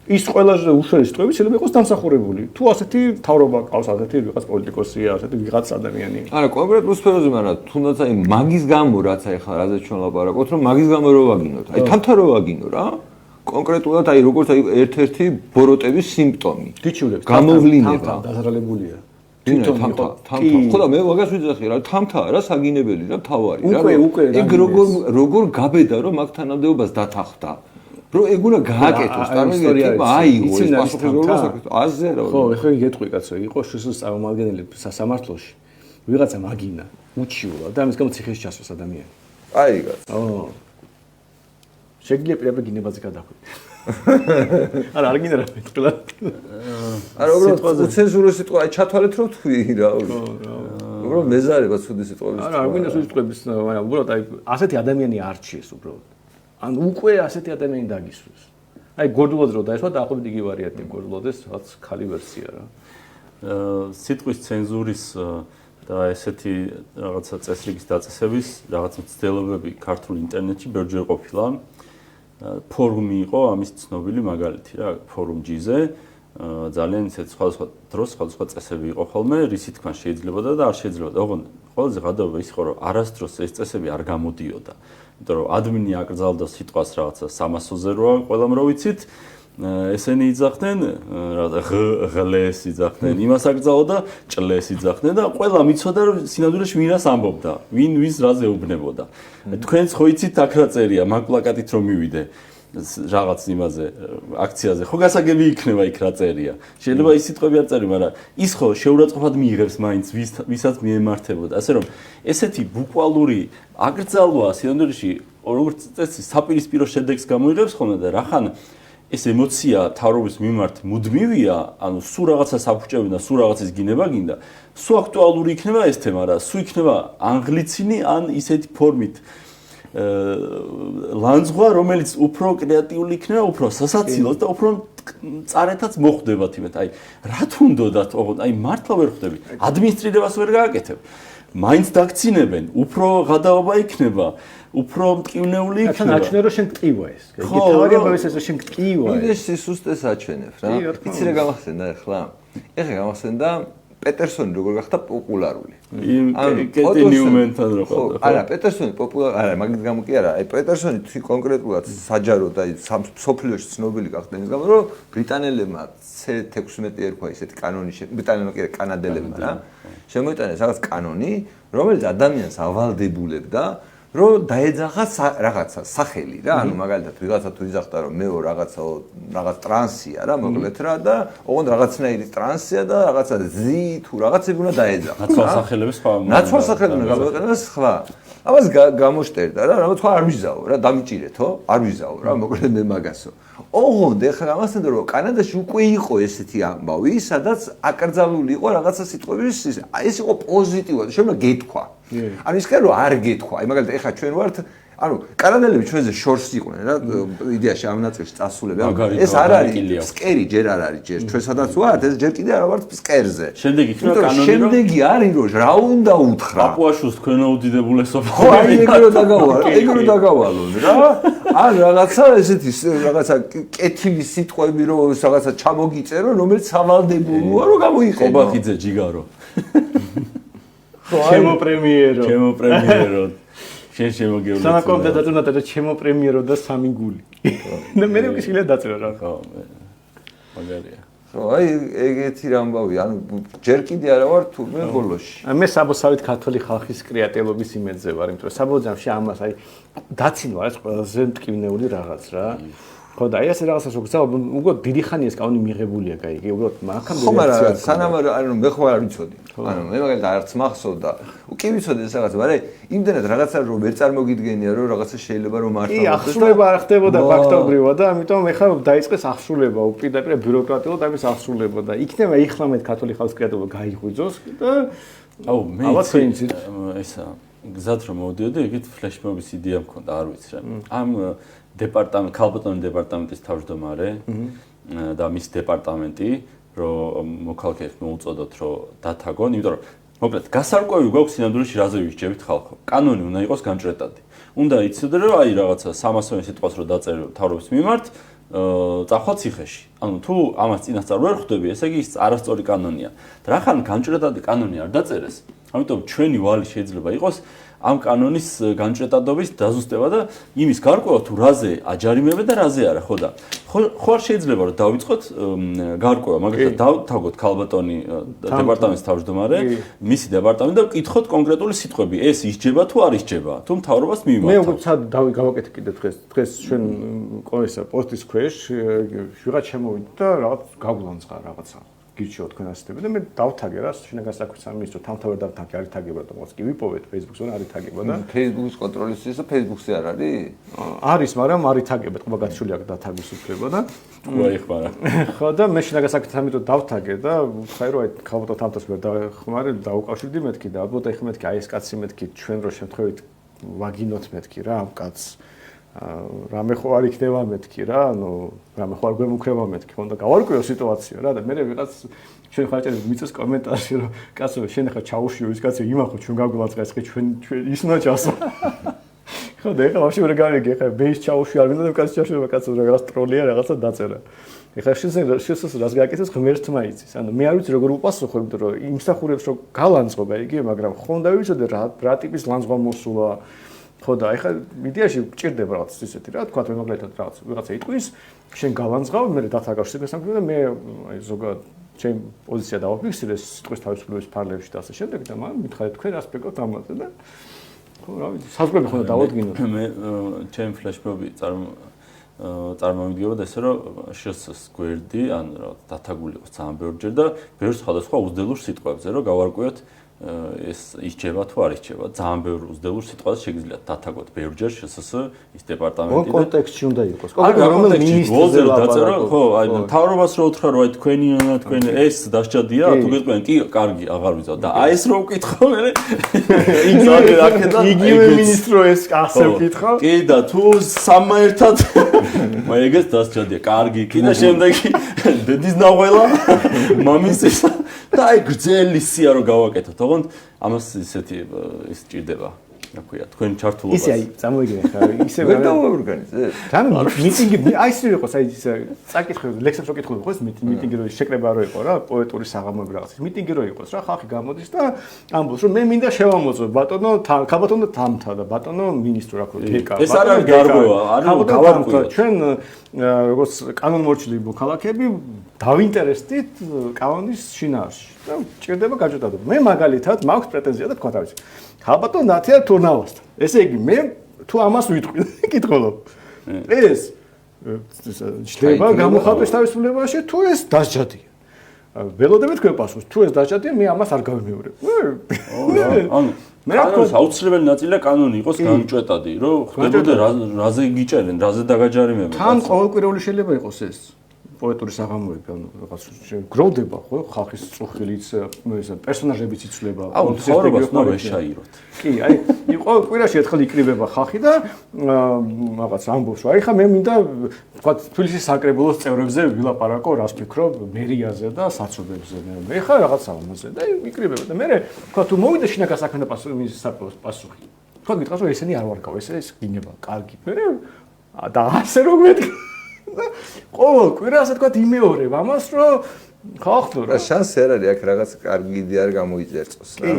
ის ყველაზე უშუალო სიტყვები შეიძლება იყოს დამსახურებული. თუ ასეთი თავრობა ყავს, ასეთი ვიღაც პოლიტიკოსია, ასეთი ვიღაც ადამიანი. არა, კონკრეტულ სფეროზე, მაგრამ თუნდაც აი მაგის გამო რაც აი ხარ, რაზეც ჩვენ ლაპარაკობთ, რომ მაგის გამო რო ვაგინოთ. აი თამთა რო ვაგინო რა. კონკრეტულად აი როგორც აი ერთ-ერთი ბოროტების სიმპტომი. გიჩვენებს. გამოვლინება. დაზრალებულია. თამთა. ხო და მე მაგას ვიძახი რა, თამთა რა საგინებელი რა, თავარი რა. უკვე ეგ როგორ გაბედა რომ მაგ თანამდებობას დათანხმდა. რო ეგ უნდა გააკეთოს, წარმოგიდგენთ, აიღო ეს პასუხისმგებლობა საკითხი. აზე რა. ხო, ეხლა გეტყვი კაცო, იყო შსს წარმომადგენელი სასამართლოში. ვიღაცა მაგინა, უჩიულა და ამის გამო ციხეში ჩასვეს ადამიანი. აი კაცო. ო. შეგიძლია პირადად გინებაზე გადახვიდე. არა, არ გინდა რა მეთქლა. არა, უბრალოდ უცენზურო სიტყვა, აი ჩათვალეთ რომ თქვი რა. ხო, რა. უბრალოდ მეზარება ცუდი სიტყვების. არა, არ გინდა სულ სიტყვების, მაგრამ უბრალოდ აი ასეთი ადამიანი არჩიეს უბრალოდ. ან უკვე ასეთი ადამიანი დაგისვეს. აი გორდულად რო დაესვა დაახლოებით იგივე ვარიანტი გორდულადეს რაც ხალი ვერსია რა. სიტყვის ცენზურის და ესეთი რაღაცა წესრიგის დაწესების რაღაც მცდელობები ქართულ ინტერნეტში ბევრჯერ ყოფილა. ფორუმი იყო ამის ცნობილი მაგალითი რა, ფორუმ G-ზე. ძალიან ისეთ სხვადასხვა დროს სხვადასხვა წესები იყო ხოლმე, რისი თქმა შეიძლებოდა და არ შეიძლებოდა. ოღონდ ყველაზე გადაობა ის იყო რომ არასდროს ეს წესები არ გამოდიოდა. იმიტომ რომ ადმინი აკრძალდა სიტყვას რაღაცა 300-ზე როა ყველამ რო ვიცით ესენი იძახდნენ ღლეს იძახდნენ იმას აკრძალოდა ჭლეს იძახდნენ და ყველა მიცოდა რომ სინამდვილეში ვინას ამბობდა ვინ ვის რაზე უბნებოდა თქვენც ხო იცით აქ რა წერია მაგ პლაკატით რომ მივიდე რაღაც იმაზე აქციაზე ხო გასაგები იქნება იქ რა წერია შეიძლება ის სიტყვები არ წერია მაგრამ ის ხო შეურაცხყოფად მიიღებს მაინც ვისაც მიემართებოდა ასე რომ ესეთი ბუკვალური აკრძალვა სინამდვილეში როგორც წესი საპირისპირო შედეგს გამოიღებს ხოლმე და რახან ეს ემოცია თავრობის მიმართ მუდმივია ანუ სულ რაღაცა საფუჭები და სულ რაღაცის გინება გინდა სულ აქტუალური იქნება ეს თემა რა სულ იქნება ანგლიცინი ან ისეთი ფორმით ლანძღვა რომელიც უფრო კრეატიული იქნება უფრო სასაცილოს და უფრო წარეთაც მოხვდებათ იმეთ აი რა თუნდოდათ ოღონდ აი მართლა ვერ ხვდები ადმინისტრირებას ვერ გააკეთებ მაინც დაგცინებენ უფრო გადაობა იქნება უფრო მტკივნეული იქნება თან აჩვენე რომ შენ ტკივა ეს გითავაგება ის ეს შენ ტკივა ეს სუსტეს აჩვენებ რა იცი რა გამახსენდა ახლა გამახსენდა პეტერსონი როგორ გახდა პოპულარული. კეტი ნიუმენთან რო ყავდა. არა, პეტერსონი პოპულარული, არა, მაგით გამო კი არა. აი პეტერსონი კონკრეტულად საჯაროდ აი სოფლიოში ცნობილი გახდა იმის გამო, რომ ბრიტანელებმა C16 ერქვა ისეთი კანონი, ბრიტანელებმა კი არა, კანადელებმა რა. შემოიტანეს რაღაც კანონი, რომელიც ადამიანს ავალდებულებდა რომ დაეძახა რაღაცა სახელი რა ანუ მაგალითად ვიღაცა თუ იზახდა რომ მეო რაღაც ტრანსია რა მოკლედ რა და ოღონდ რაღაცნაირი ტრანსია და რაღაცა ზი თუ რაღაცები უნდა დაეძახა ნაცვალსახელები სხვა ნაცვალსახელები გამოიყენა სხვა ამას გამოშტერდა რა რა თქვა არ ვიზაო რა დამიჭირეთო არ ვიზაო რა მოკლედ მე მაგასო ოღონდ ეხლა ამასთან რომ კანადაში უკვე იყო ესეთი ამბავი სადაც აკრძალული იყო რაღაცა სიტყვების ეს იყო პოზიტივად შეიძლება გეთქვა ანუ ის კი რომ არ გეთქვა აი მაგალითად ეხლა ჩვენ ვართ ანუ კანადელები ჩვენზე შორს იყვნენ რა იდეაში ამ ნაწილში წასულები. ეს არ არის ფსკერი ჯერ არ არის ჯერ ჩვენ სადაც ვართ ეს ჯერ კიდე არ ვართ ფსკერზე. შემდეგ იქნება კანონი შემდეგი არის რომ რა უნდა უთხრა. პაპუაშვილს თქვენ აუდიდებულესობა. ხო აი ეგრო დაგავალონ რა. ან რაღაცა ესეთი რაღაცა კეთილი სიტყვები რომ რაღაცა ჩამოგიწერო რომელიც სავალდებულოა რომ გამოიყენო. ყობახიძე ჯიგარო. ჩემო პრემიერო. შენ შემოგეულე. სანაკომ დაწუნდა ჩემო პრემიერო და სამი გული. და მე ვიქილე დაწერა რა. ხო მაგარია. ხო აი ეგეთი რამბავი ანუ ჯერ კიდე არა ვარ თურმე ბოლოში. მე საბოსავით ქართული ხალხის კრეატიულობის იმედზე ვარ, იმიტომ რომ საბოძამში ამას აი დაცინვა ეს ყველაზე მტკივნეული რაღაც რა. ხო და აი ეს რაღაცას როგორ ზავ უგო დიდი ხანია ეს კანონი მიღებულია კაი უბრალოდ მაგამდე ხო მაგრამ სანამ ანუ მე ხო არ ვიცოდი ანუ მე მაგალითად არც მახსოვდა კი ვიცოდი ეს რაღაცა მაგრამ იმდენად რაღაცა რომ ვერ წარმოგიდგენია რომ რაღაცა შეიძლება რომ მართლა კი ახსულება არ ხდებოდა ფაქტობრივად და ამიტომ ეხლა დაიწყეს ახსულება უპირდაპირ ბიუროკრატიულად ამის ახსულება და იქნება იხლამეთ ქართული ხალხის კრეატიულობა გაიღვიძოს და აუ მე ესა გზად რომ მოვდიოდი ეგეთ ფლეშმობის იდეა მქონდა არ ვიცი რა ამ დეპარტამენტ ქალბატონის დეპარტამენტის თავმჯდომარე და მის დეპარტამენტი რომ მოქალაქეებს მოუწოდოთ რომ დათაგონ, იმიტომ რომ მოკლედ გასარკვევი გვაქვს სინამდვილეში რაზე ვიჯებით ხალხო. კანონი უნდა იყოს განჭრეტადი. უნდა იცოდე რომ აი რაღაცა 300 სიტყვას რომ დაწერო თავრობის მიმართ, წახვალ ციხეში. ანუ თუ ამას წინასწარ ვერ ხვდები, ესე იგი ის არასწორი კანონია. და რახან განჭრეტადი კანონი არ დაწერეს, ამიტომ ჩვენი ვალი შეიძლება იყოს ამ კანონის განჭრეტადობის დაზუსტება და იმის გარკვევა თუ რაზე აჯარიმებენ და რაზე არა, ხო და ხო არ შეიძლება რომ დავიწყოთ გარკვევა, მაგალითად დავთაგოთ ქალბატონი დეპარტამენტის თავმჯდომარე, მისი დეპარტამენტი და ვკითხოთ კონკრეტული სიტყვები, ეს ისჯება თუ არ ისჯება, თუ მთავრობას მიმართა. მე უკვე ცად გავაკეთე კიდე დღეს ჩვენ ყოველსა პოსტის ქვეშ ვიღაც შემოვიდა და რაღაც გაგვლანძღა რაღაცა. გირჩევა თქვენ ასეთები და მე დავთაგე რა შინაგან საქმეთა სამინისტრო თამთავად დავთაგე არის თაგება და მოც კი ვიპოვეთ Facebook-ზე არის თაგება და Facebook-ის კონტროლის ის და Facebook-ზე არ არის? არის, მაგრამ არის თაგება, ყობა გათშული აქვს და თაგვის უფლება და უაიხმარა. ხო და მე შინაგან საქმეთა სამინისტრო დავთაგე და ვთხარი რომ აი ქალბატონ თამთას ვერ დახმარე დაუკავშირდი მეთქი და ალბათ აი მეთქი აი ეს კაცი მეთქი ჩვენ რო შემთხვევით ვაგინოთ მეთქი რა ამ კაცს რამე ხო არ იქნება მეთქი რა, ანუ რამე ხო არ გვემუქრება მეთქი, ხონდა გავარკვიო სიტუაცია რა და მე ვიღაც ჩვენ ხარჭერებს მიწეს კომენტარში რომ კაცო შენ ხა ჩაუშიო ის კაცი იმახო ჩვენ გაგვაწყა ეს ხე ჩვენ ის უნდა ჩასო. ხო და ეხლა ვაფშე ვერ გავიგე ხა ბეის ჩაუშვი არ მინდა და კაცი ჩაშვება კაცო რაღაც ტროლია რაღაცა დაწერა. ეხლა შესაძლოა რას გააკეთოს ღმერთმა იცის. ანუ მე არ ვიცი როგორ უპასუხო, იმიტომ რომ იმსახურებს რომ გალანძღო გაიგე, მაგრამ ხონდა ვიცოდე რა ტიპის ლანძღვა მოსულა. ხო და ეხლა მედიაში გჭირდება რაღაც ისეთი რა, თქვა მე მაგალითად რაღაც ვიღაცა იტყვის, შენ გალანძღავ, მე დათაგავ შეგესამქრე და მე აი ზოგადად ჩემ პოზიცია დავაფიქსირე სიტყვის თავისუფლების ფარგლებში და ასე შემდეგ და მან მითხარით თქვენ რას ფიქრობთ ამაზე და ხო რა ვიცი, საზღვრები ხონდა დავადგინოთ. მე ჩემ ფლეშმობი წარმოვიდგებოდა ესე რომ შს გვერდი ან რა დათაგული იყოს ძალიან ბევრჯერ და ბევრ სხვადასხვა უძდელურ სიტყვებზე რომ გავარკვიოთ ეს ისჯება თუ არ ისჯება. ძალიან ბევრ უძდელურ სიტყვას შეგიძლიათ დათაგოთ ბევრჯერ შსს ის დეპარტამენტი და კონტექსტში უნდა იყოს. კონკრეტულ მინისტრზე დაწერო, ხო, აი მთავრობას რო უთხრა რომ აი თქვენი თქვენ ეს დასჯადია, თუ გეტყვიან კი, კარგი, აღარ ვიზავ და აი ეს რო ვკითხო მე იგივე მინისტრო ეს ასე ვკითხო. კი და თუ სამმა ერთად მაგას დასჯადია, კარგი, კი და შემდეგი დედის ნაღველა მამის და აი გრძელი სია რო გავაკეთოთ, თქო, ამას ისეთი ის ჭირდება. რა ქვია, თქვენ ჩართულობას. ისე აი, წამოიგე ხა, ისე ვერ დავორგანიზე. თან მიტინგი, აი ისე იყოს, აი ის წაკითხე, ლექსებს რო კითხულობ, ხო, მიტინგი რო შეკრება რო იყო რა, პოეტური საღამოები რაღაც. მიტინგი რო იყოს რა, ხალხი გამოდის და ამბობს, რომ მე მინდა შევამოწო ბატონო, ქალბატონო თამთა და ბატონო მინისტრო რა ქვია, დეკა. ეს არ არის გარკვევა, არის გავარკვია. ჩვენ როგორც კანონმორჩილი მოქალაქეები დავინტერესდით კანონის შინაარსში და ჭირდება გაჭირდადობა. მე მაგალითად მაქვს პრეტენზია და თქვა თავისი. ქალბატონ ნათია თურნავასთან. ესე იგი მე თუ ამას ვიტყვი, კითხულობ. ეს შეიძლება გამოხატოს თავისუფლებაში თუ ეს დასჯადია. ველოდებით თქვენ პასუხს, თუ ეს დასჯადია, მე ამას არ გავიმეორებ. ანუ მე რაკოს აუცილებელი ნაწილია კანონი იყოს განჭვეტადი, რომ ხდებოდა რაზე გიჭერენ, რაზე დაგაჯარიმებენ. თან ყოველკვირეული შეიძლება იყოს ეს. პოეტური საღამოები, ანუ რაღაც გროვდება ხო ხალხის წუხილიც, პერსონაჟებიც იცვლება. ცხოვრებას ნუ ეშაიროთ. კი, აი, იყო კვირაში ერთხელ იკრიბება ხალხი და რაღაც ამბობს, აი ხა მე მინდა თქვა თბილისის საკრებულოს წევრებზე ვილაპარაკო, რას ფიქრობ მერიაზე და საცობებზე. მე ხა რაღაცა ამაზე და იკრიბება და მე თქვა თუ მოვიდა შინაგან საქმეთა პასუხი. თქვა გითხრას რომ ესენი არ ვარგავ, ეს გინება, კარგი. მე და ასე რომ მეთქი და ყოველ კვირას თქვა იმეორებ ამას რომ ხახტო რა შანსი არ არის აქ რაღაც კარგი იდეა არ გამოიწერწოს რა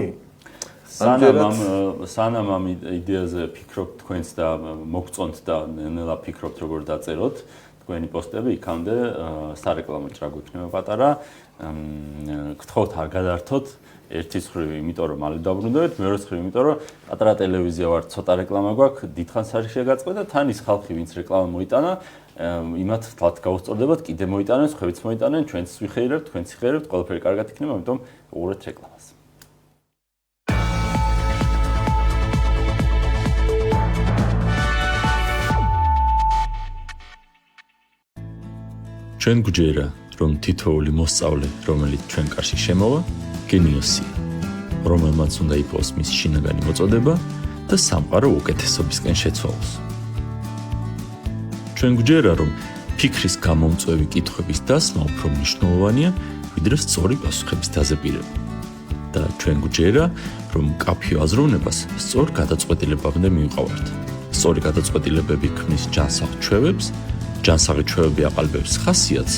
სანამ ამ იდეაზე ფიქრობთ თქვენც და მოგწონთ და ნელა ფიქრობთ როგორ დაწეროთ თქვენი პოსტები იქამდე სარეკლამო ჭრა გვექნება პატარა გთხოვთ არ გადართოთ ერთი მხრივ იმიტომ რომ მალე დაბრუნდებით მეორე მხრივ იმიტომ რომ პატარა ტელევიზია ვარ ცოტა რეკლამა გვაქვს დიდხანს არის შეგაწყვეტა თან ის ხალხი ვინც რეკლამა მოიტანა იმათ თლათ გაუსწორდებათ კიდე მოიტანენ სხვაებიც მოიტანენ ჩვენც ვიხეირებთ თქვენც იხეირებთ ყველაფერი კარგად იქნება ამიტომ უყურეთ რეკლამას ჩვენ გვჯერა რომ თითოეული მოსწავლე რომელიც ჩვენ კარში შემოვა გენიოსია რომელმაც უნდა იყოს მის შინაგანი მოწოდება და სამყარო უკეთესობისკენ შეცვალოს ჩვენ გვჯერა რომ ფიქრის გამომწვევი კითხვების დასმა უფრო მნიშვნელოვანია ვიდრე სწორი პასუხების დაზებირება და ჩვენ გვჯერა რომ მკაფიო აზროვნებას სწორ გადაწყვეტილებამდე მივყავართ სწორი გადაწყვეტილებები ქმნის ჯანსაღ ჩვევებს ჯანსაღი ჩვევები აყალბებს ხასიათს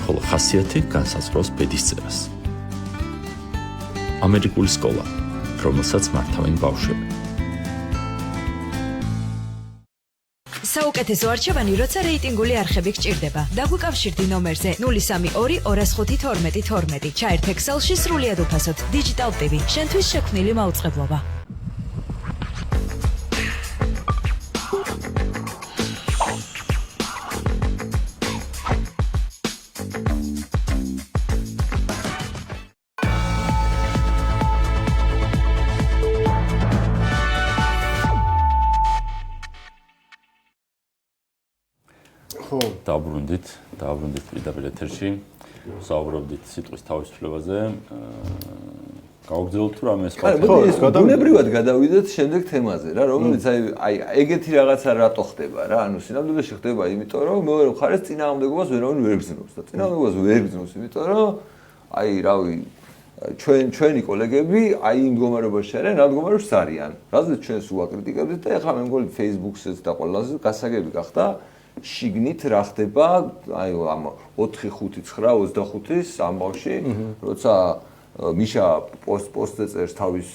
ხოლო ხასიათი განსაზღვრავს ბედისწერას ამერიკული სკოლა რომელსაც მართავენ ბავშვები საუკეთესო არჩევანი როცა რეიტინგული არხები გჭირდება დაგვიკავშირდი ნომერზე 032 205 12 ჩაერთ ექსელში სრულიად უფასოდ Digital TV შენთვის შექმნილი მაუწყებლობა დაბრუნდით პირდაპირ ეთერში საუბრობდით სიტყვის თავისუფლებაზე გავაგზავნოთ თუ რამე სხვა ბუნებრივად გადავიდეთ შემდეგ თემაზე რა რომელიც აი ეგეთი რაღაცა რატო ხდება რა ანუ სინამდვილეში ხდება იმიტომ რომ მეორე მხარეს წინააღმდეგობას ვერავინ ვერ გზნობს და წინააღმდეგობას ვერ გზნობს იმიტომ რომ აი რავი ჩვენი კოლეგები აი იმ მდგომარეობაში არიან რა მდგომარეობაში არიან რადგან ჩვენს უაკრიტიკებდით და ეხლა მე მგონი Facebook-ზე და ყველაზე გასაგები გახდა შიგნით რა ხდება აი ამ 4-5-9-25-ის ამბავში როცა მიშა პოსტზე წერს თავის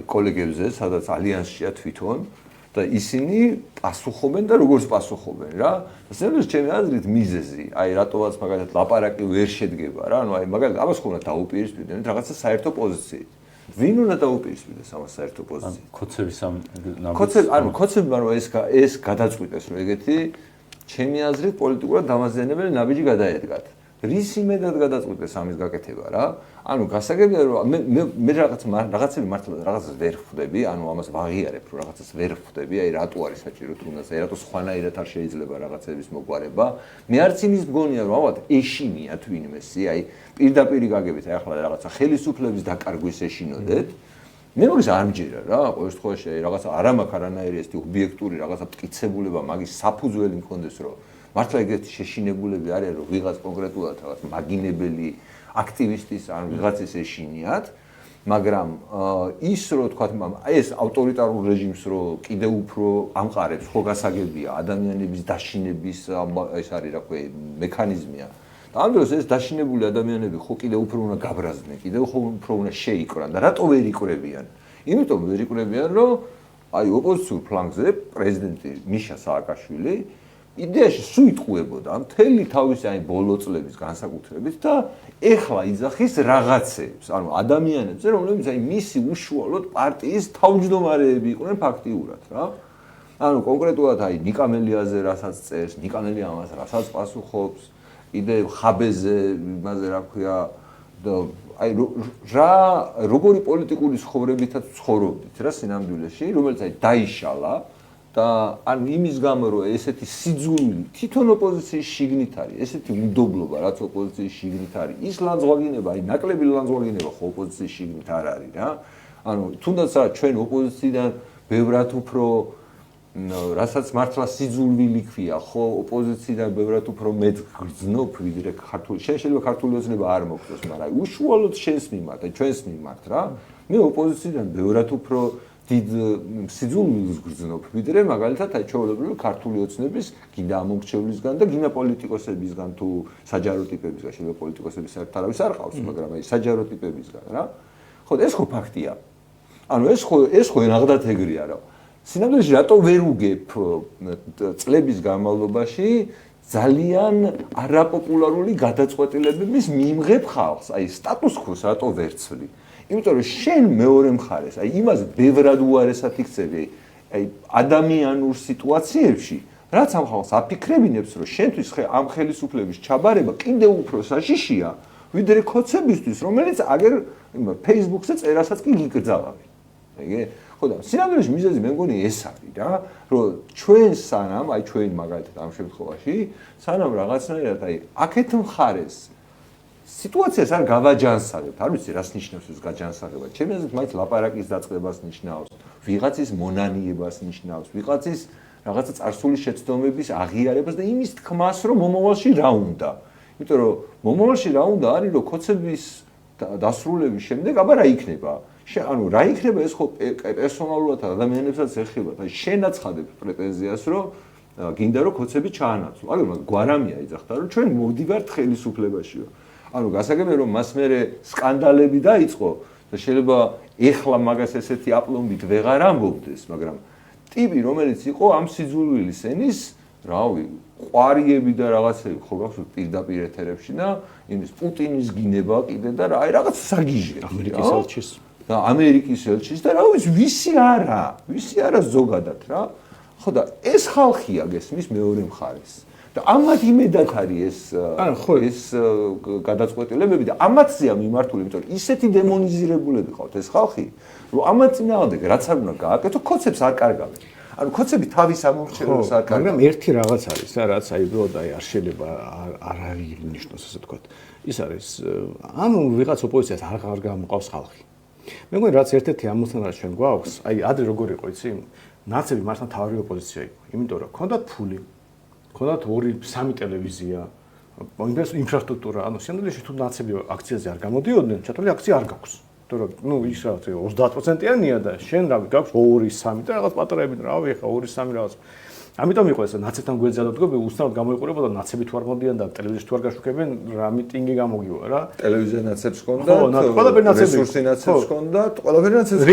კოლეგებზე სადაც ალიანსშია თვითონ და ისინი პასუხობენ და როგორც პასუხობენ რა ეს ჩემი აზრით მიზეზი აი რატომაც მაგალითად ლაპარაკი ვერ შედგება რა ანუ აი მაგალითად ამას ხომ უნდა დაუპირისპირდეთ რაღაცა საერთო პოზიციით ვინ უნდა დაუპირისპირდეს ამას საერთო პოზიციით კოცების ამ კოცები მაგრამ ეს გადაწყვიტეს რომ ეგეთი ჩემი აზრით პოლიტიკურად დამაზიანებელი ნაბიჯი გადაედგათ. რის იმედად გადაწყვიტეს ამის გაკეთება რა? ანუ გასაგებია რომ მე რაღაცები მართლა რაღაცას ვერ ხვდები, ანუ ამას ვაღიარებ რომ რაღაცას ვერ ხვდები, აი რატო არის საჭირო თუნდაც, აი რატო სხვანაირად არ შეიძლება რაღაცების მოგვარება. მე არც იმის მგონია რომ ალბათ ეშინია თვინმესი, აი პირდაპირ გაგებით, აი ახლა რაღაცა ხელისუფლების დაკარგვის ეშინოდეთ. მე მაგას არ მჯერა რა, ყოველ შემთხვევაში რაღაცა არა მაქვს არანაირი ესეთი ობიექტური რაღაცა მტკიცებულება მაგის საფუძველი მქონდეს რომ მართლა ეგეთი შეშინებულები არიან რომ ვიღაც კონკრეტულად რაღაც მაგინებელი აქტივისტის ან ვიღაცის ეშინიათ, მაგრამ ის რომ თქვა ეს ავტორიტარულ რეჟიმს რომ კიდე უფრო ამყარებს ხო გასაგებია ადამიანების დაშინების ეს არის რა ქვია მექანიზმია და ამ დროს ეს დაშინებული ადამიანები ხო კიდე უფრო უნდა გაბრაზდნენ, კიდე უფრო უნდა შეიკრან და რატო ვერ იკრებიან? იმიტომ ვერ იკრებიან, რომ აი ოპოზიციურ ფლანგზე პრეზიდენტი მიშა სააკაშვილი იდეაში სულ იტყუებოდა მთელი თავისი აი ბოლო წლების განსაკუთრებით და ეხლა იძახის რაღაცებს, ანუ ადამიანებზე, რომლებიც აი მისი უშუალოდ პარტიის თავმჯდომარეები იყვნენ ფაქტიურად რა. ანუ კონკრეტულად აი ნიკამელიაზე რასაც წერს, ნიკამელი ამას რასაც პასუხობს იდე ხაბეზე იმაზე რა ქვია და აი რა როგორი პოლიტიკური ცხოვრებითაც ცხოვრობდით რა სინამდვილეში რომელიც აი დაიშალა და ან იმის გამო რომ ესეთი სიძულვილი თვითონ ოპოზიციის შიგნით არის, ესეთი უდობლობა რაც ოპოზიციის შიგნით არის, ის ლანძღვაგინება, აი ნაკლები ლანძღვაგინება ხო ოპოზიციის შიგნით არ არის რა. ანუ თუნდაც რა ჩვენ ოპოზიციიდან ბევრად უფრო რასაც მართლა სიძულვილი ქვია, ხო ოპოზიციიდან ბევრად უფრო მეტ გრძნობ ვიდრე ქართული. შენ შეიძლება ქართული ოცნება არ მოგწოს, მაგრამ უშუალოდ შენს მიმართ, ჩვენს მიმართ რა. მე ოპოზიციიდან ბევრად უფრო დიდ სიძულვილს გრძნობ ვიდრე მაგალითად აი ჩვეულებრივი ქართული ოცნების გინდა ამომრჩევლისგან და გინდა პოლიტიკოსებისგან თუ საჯარო ტიპებისგან, შეიძლება პოლიტიკოსების საერთოდ არავის არ ყავს, მაგრამ აი საჯარო ტიპებისგან რა. ხო ეს ხო ფაქტია. ანუ ეს ხო ნახდათ ეგრეა რა. სინამდვილეში რატო ვერ უგებ წლების განმავლობაში ძალიან არაპოპულარული გადაწყვეტილებების მიმღებ ხალხს, აი სტატუს კვოს რატო ვერ ცვლი? იმიტომ რომ შენ მეორე მხარეს, აი იმას ბევრად უარესად იქცევი, აი ადამიანურ სიტუაციებში, რაც ამ ხალხს აფიქრებინებს, რომ შენთვის ამ ხელისუფლების ჩაბარება კიდევ უფრო საშიშია, ვიდრე ქოცებისთვის, რომელიც აგერ Facebook-ზე წერასაც კი გიკრძალავენ. ეგე? ხო და სინამდვილეში მიზეზი მე მგონი ეს არის რა, რომ ჩვენ სანამ, აი ჩვენ მაგალითად ამ შემთხვევაში, სანამ რაღაცნაირად აი აქეთ მხარეს სიტუაციას არ გავაჯანსაღებთ, არ ვიცი რას ნიშნავს ეს გაჯანსაღება. ჩემი აზრით მაინც ლაპარაკის დაწყებას ნიშნავს, ვიღაცის მონანიებას ნიშნავს, ვიღაცის რაღაცა წარსული შეცდომების აღიარებას და იმის თქმას, რომ მომავალში რა უნდა. იმიტომ რომ მომავალში რა უნდა არის, რომ ქოცების დასრულების შემდეგ აბა რა იქნება? ანუ რა იქნება ეს ხო პერსონალურად ადამიანებსაც ეხება და შენაცხადებ პრეტენზიას რომ გინდა რომ ქოცები ჩაანაცვლო. აგერ გვარამია იძახდა რომ ჩვენ მოვდივართ ხელისუფლებაშიო. ანუ გასაგებია რომ მას მერე სკანდალები დაიწყო და შეიძლება ეხლა მაგას ესეთი აპლომბით ვეღარ ამბობდეს, მაგრამ ტიპი რომელიც იყო ამ სიძულვილის ენის, რავი, ყვარიები და რაღაცები ხო გახსოვთ პირდაპირ ეთერებში და იმის პუტინის გინება კიდე და რა, აი რაღაც საგიჟია ამერიკის ელჩის და ამერიკის ელჩის და რა ვიცი ვისი არა ზოგადად რა. ხო და ეს ხალხია გესმის მეორე მხარეს. და ამათ იმედად არის ეს გადაწყვეტილებები და ამათზეა მიმართული, იმიტომ რომ ისეთი დემონიზირებულები ყავთ ეს ხალხი, რომ ამათ წინააღმდეგ რაც არ უნდა გააკეთო, ქოცებს არ კარგავენ. ანუ ქოცები თავის ამორჩევლებს არ კარგავენ. მაგრამ ერთი რაღაც არის რა, რაც აი უბრალოდ აი არ შეიძლება არ არის ნიშნოს ასე თქვა. ის არის ამ ვიღაც ოპოზიციას არ გამოყავს ხალხი. მე მგონი რაც ერთ-ერთი ამოცანა ჩვენ გვაქვს, აი ადრე როგორ იყო იცი? ნაცები მართლა თავი ოპოზიცია იყო, იმიტომ რომ ქონდათ ფული ქონდათ 2-3 ტელევიზია, ინფრასტრუქტურა, ანუ სინამდვილეში თუ ნაცები აქციაზე არ გამოდიოდნენ, ჩათვლილი აქცია არ გაქვს. იმიტომ რომ ის რა 30%-იანია და შენ რავი გაქვს 2-3 და რაღაც პატარები, რავი ხა 2-3 რაღაც. ამიტომ იყო ეს ნაცებთან გვერდზე დადგომები, უცნაურად გამოიყურებოდა ნაცები თუ არ მოდიან და ტელევიზიაში თუ არ გაშუქებენ, რა მიტინგი გამოგივა რა. ტელევიზია ნაცებს ჰქონდათ, რესურსი ნაცებს ჰქონდათ, ყველაფერი ნაცებს.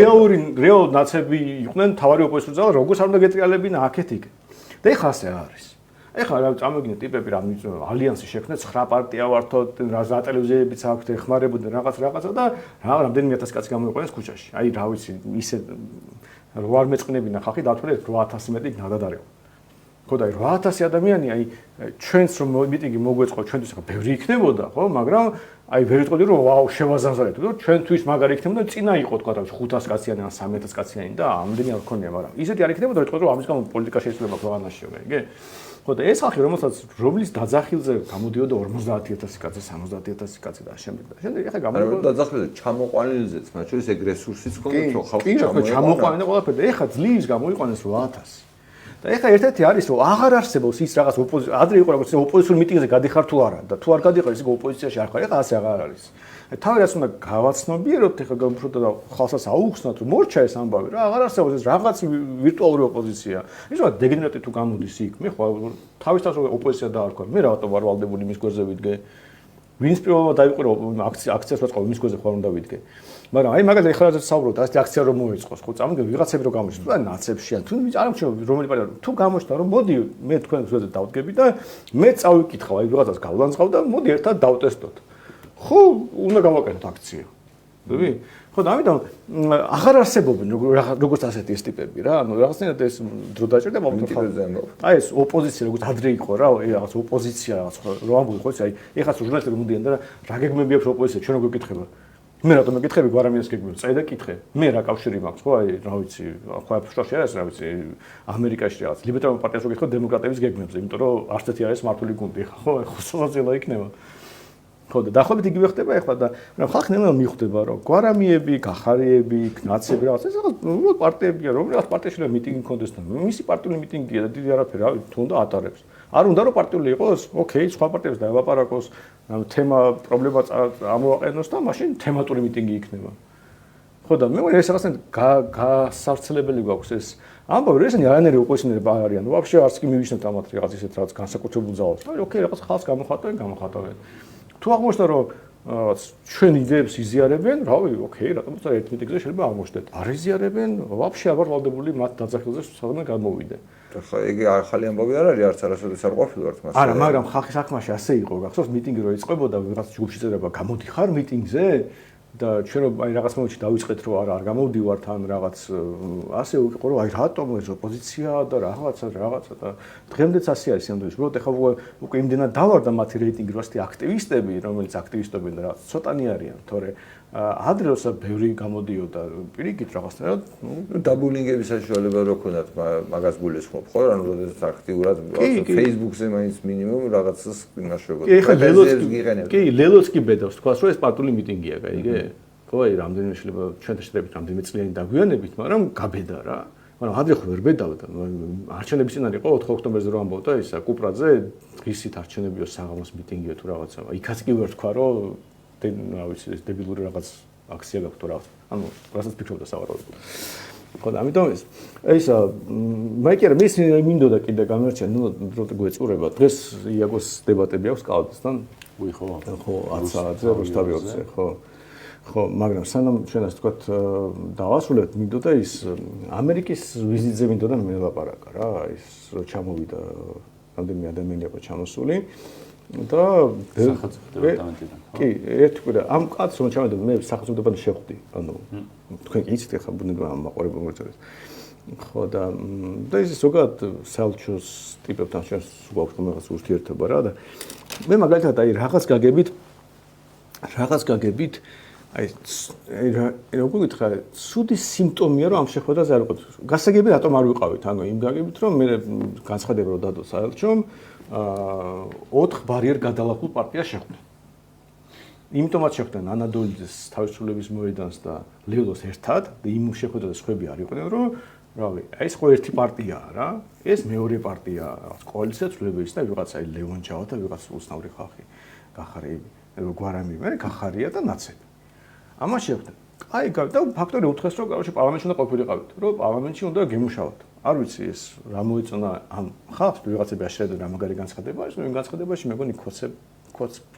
რეალ ნაცები იყვნენ თავარი ოპოზიციური ძალა, როგორც არ უნდა გეტრიალებინა აქეთ იქ. და ეხლა ასე არის. ეხლა რა წამოგინე ტიპები რა ალიანსი შექმნეს 9 პარტია ვართო რა ტელევიზიებიც აქვთ ეხმარებოდნენ რაღაცა და რამდენიმე 1000 კაცი გამოიყვანეს ქუჩაში. აი რა ვიცი ისე რო არ მეწყნებინა ხალხი დათვალეთ 8000 მეტი ნადადარიყო. ხო და 8000 ადამიანი აი ჩვენს რომ მიტინგი მოგვეწყო ჩვენთვის ხა ბევრი იქნებოდა ხო მაგრამ აი ვერ ვიტყოდი რომ ვაუ შევაზამზადეთ რომ ჩვენთვის მაგარი იქნებოდა წინა იყო თქვა და 500 კაციანი ან 3000 კაციანი და ამდენი არ ქონია მაგრამ ისეთი არ იქნებოდა რომ ამის გამო პოლიტიკა შეიძლება ქვეყანაში ეგე ხო და ეს ხალხი რომლის დაძახილზე გამოდიოდა 50000 კაცი 70000 κაცი და შემდეგ ეხა გამოდიოდა დაძახილზე ჩამოყვანილზეც მათ შორის ეგ რესურსიც ქონდათ რომ ხალხი ჩამოყვანენ და ყველაფერი და ეხა ძლივს გამოიყვანეს 8000 და ეხა ერთ-ერთი არის რომ აღარ არსებობს ის რაღაც ოპოზიცია ადრე იყო როგორც ოპოზიციურ მიტინგზე გადიხარ თუ არა და თუ არ გადიყარ ის ოპოზიციაში არ ხარ ეხა ასე აღარ არის თავი რაც უნდა გავაცნობიეროთ ეხა გამფრთხილდა და ხალხსაც აუხსნათ რომ მორჩა ეს ამბავი რა აღარ არსებობს ეს რაღაც ვირტუალური ოპოზიცია ის რა დეგენერატი თუ გამოდის იქ მე ხო თავის თავს ოპოზიცია დაარქვა მე რა ვარ ვალდებული მის გვერდზე ვიდგე ვინც პირველად დაიყვირო აქციას ვაწყობ მის გვერდზე ხარ უნდა ვიდგე მაგრამ აი მაგალითად ეხლა რაც საუბრობთ ასეთი აქცია რომ მოეწყოს ხო წამოდგე ვიღაცები რომ გამოჩნდა და ნაცებშია თუ არ მჩნევ რომელი პარტია თუ გამოჩნდა რომ მოდი მე თქვენ გვერდზე დავდგები და მე წავიკითხავ აი ვიღაცას გავლანძღავ და მოდი ერთად დავტესტოთ ხო უნდა გავაკეთოთ აქცია ვები ხო და ამიტომ აღარ არსებობენ როგორც ასეთი ეს ტიპები რა ანუ რაღაცნაირად ეს დრო დაჭერდა მომთხოვნა აი ეს ოპოზიცია როგორც ადრე იყო რა რაღაც ოპოზიცია რაღაც რო ამბობ ხო აი ეხლა ჟურნალისტები მომდიან და რა გეგმები აქვს ოპოზიცია ჩვენ როგორ გეკითხება მე რატომ მეკითხები გვარამიას გეგმებს წაი და კითხე მე რა კავშირი მაქვს ხო აი რა ვიცი ხო აფშტოში არის რა ვიცი ამერიკაში რაღაც ლიბერალურ პარტიას რო გითხო დემოკრატების გეგმებზე იმიტომ რომ არც ერთი არის მართული გუნდი ხო ხო სოციალო იქნება ხო და დაახლოებით იგივე ხდება ახლა და ხალხი ნელა მიხვდება რომ გვარამიები, გახარიები, კნაცები რაღაც ეს რაღაც პარტიებია რომ რაღაც პარტიაში რა მიტინგი კონდეს და მისი პარტიული მიტინგია და დიდი არაფერი რა თუ უნდა ატარებს არ უნდა რომ პარტიული იყოს ოკეი სხვა პარტიებს დაელაპარაკოს თემა პრობლემა ამოვაყენოს და მაშინ თემატური მიტინგი იქნება ხო და მე ეს რაღაცა გასავრცელებელი გვაქვს ეს ამბავი რომ ესენი არანაირი ოპოზიციონერი არიან ვაფშე არც კი მივიშნებთ ამათ რაღაც ისეთ რაღაც განსაკუთრებულ ძალას აი ოკეი რაღაც ხალხს გამოხატავენ თუ აღმოჩნდა რომ ჩვენ იდეებს იზიარებენ, რავი, ოკეი, რატომაც ერთ მიტინგზე შეიძლება აღმოჩნდეთ. არ იზიარებენ, ვაფშე არ ვარ ვალდებული მათ დაძახილზე საგნა გამოვიდე. ხა იგი ახალი ამბავი არ არის, არც არასოდეს არ ყოფილვართ მას. არა, მაგრამ ხალხის საქმაში ასე იყო, გახსოვს მიტინგი რო იწყებოდა, ვიღაც ჯგუფში წერება, გამოდიხარ მიტინგზე და ჩვენ რომ აი რაღაც მომენტში დავიწყეთ რომ არ გამოვდივართ ან რაღაც ასე იყო რომ აი რატომ ეს ოპოზიციაა და რაღაცა და დღემდეც ასე არის სამდროს უბრალოდ ეხლა უკვე იმდენად დავარდა მათი რეიტინგი რომ ასეთი აქტივისტები რომელიც აქტივისტობენ და რაღაც ცოტანი არიან თორე ადრე როცა ბევრი გამოდიოდა პირიქით რაღაცნაირად დაბულინგების საშუალება რო ქონდათ მაგას გულისხმობ ხო რა როდესაც აქტიურად Facebook-ზე მაინც მინიმუმ რაღაცას იმაშობოდა ეხლა ლელოც კი ბედავს თქვას რომ ეს პარტიული მიტინგია გაიგე ხო აი რამდენიმე შეიძლება ჩვენ შეძლებთ რამდენიმე წლიანი დაგვიანებით მაგრამ გაბედა რა მაგრამ ადრე ხო ვერ ბედავდა არჩევნების წინ იყო 4 ოქტომბერზე რომ ამბობდა ისა კუპრაძე დღისით არჩევნებიო საღამოს მიტინგია თუ რაღაცა იქაც კი ვერ თქვა რომ რა ვიცი ეს დებილური რაღაც აქცია გაქვთ რა ანუ რასაც ფიქრობდა სავარაუდოდ ხო და ამიტომ ეს მაიკერ მის მინდოდა კიდე გამერჩა ნუ დროზე გვეწურება დღეს იაგოს დებატები აქვს კალათასთან ხო 10 საათზე რუსთავიოზე ხო მაგრამ სანამ ჩვენ ასე ვთქვათ დავასრულებთ მინდოდა ის ამერიკის ვიზიტზე მინდოდა მელაპარაკა რა ის რო ჩამოვიდა რამდენიმე ადამიანი იყო ჩამოსული და სახელმწიფო დეპარტამენტიდან კი ერთი კვირა ამ კაცს რომ ჩამოვიდა მე სახელმწიფო დეპარტამენტში შევხვდი ანუ თქვენ კი იცით ახლა ბუნებრივ ამ მაყურებელ მოწოდებს ხო და ის ზოგადად სალჩოს ტიპებთან შენ გვაქვს რაღაც ურთიერთობა რა და მე მაგალითად აი რაღაც გაგებით აი როგორ გითხრა ცუდი სიმპტომია რომ ამ შეხვედრაზე არ ვიყავით გასაგები რატომ არ ვიყავით ანუ იმ გაგებით რომ მე განცხადება რომ დადო საელჩომ 4 ბარიერ გადალახულ პარტიას შეხვდნენ. იმიტომაც შეხვდნენ ანადოლიძეს თავისუფლების მოედანს და ლელოს ერთად და იმ შეხვედრაზე სხვები არ იყვნენ რომ რავი, აი ეს ხო ერთი პარტიაა რა. ეს მეორე პარტიაა, რაღაც კოალიცია ცვლილებების და ვიღაც აი ლევონ ჯავა და ვიღაც უცნაური ხალხი გახარიები, გვარამი, მე გახარია და ნაცები. ამას შეხვდნენ. აი და ფაქტორი უთხრეს რომ კაროჩე პარლამენტში უნდა ყოფილიყავით, რომ პარლამენტში უნდა გემუშავოთ. არ ვიცი ეს რა მოიწონა ამ ხალხს ვიღაცები აშრედო რა მაგარი განცხადება არის, იმ განცხადებაში მეგონი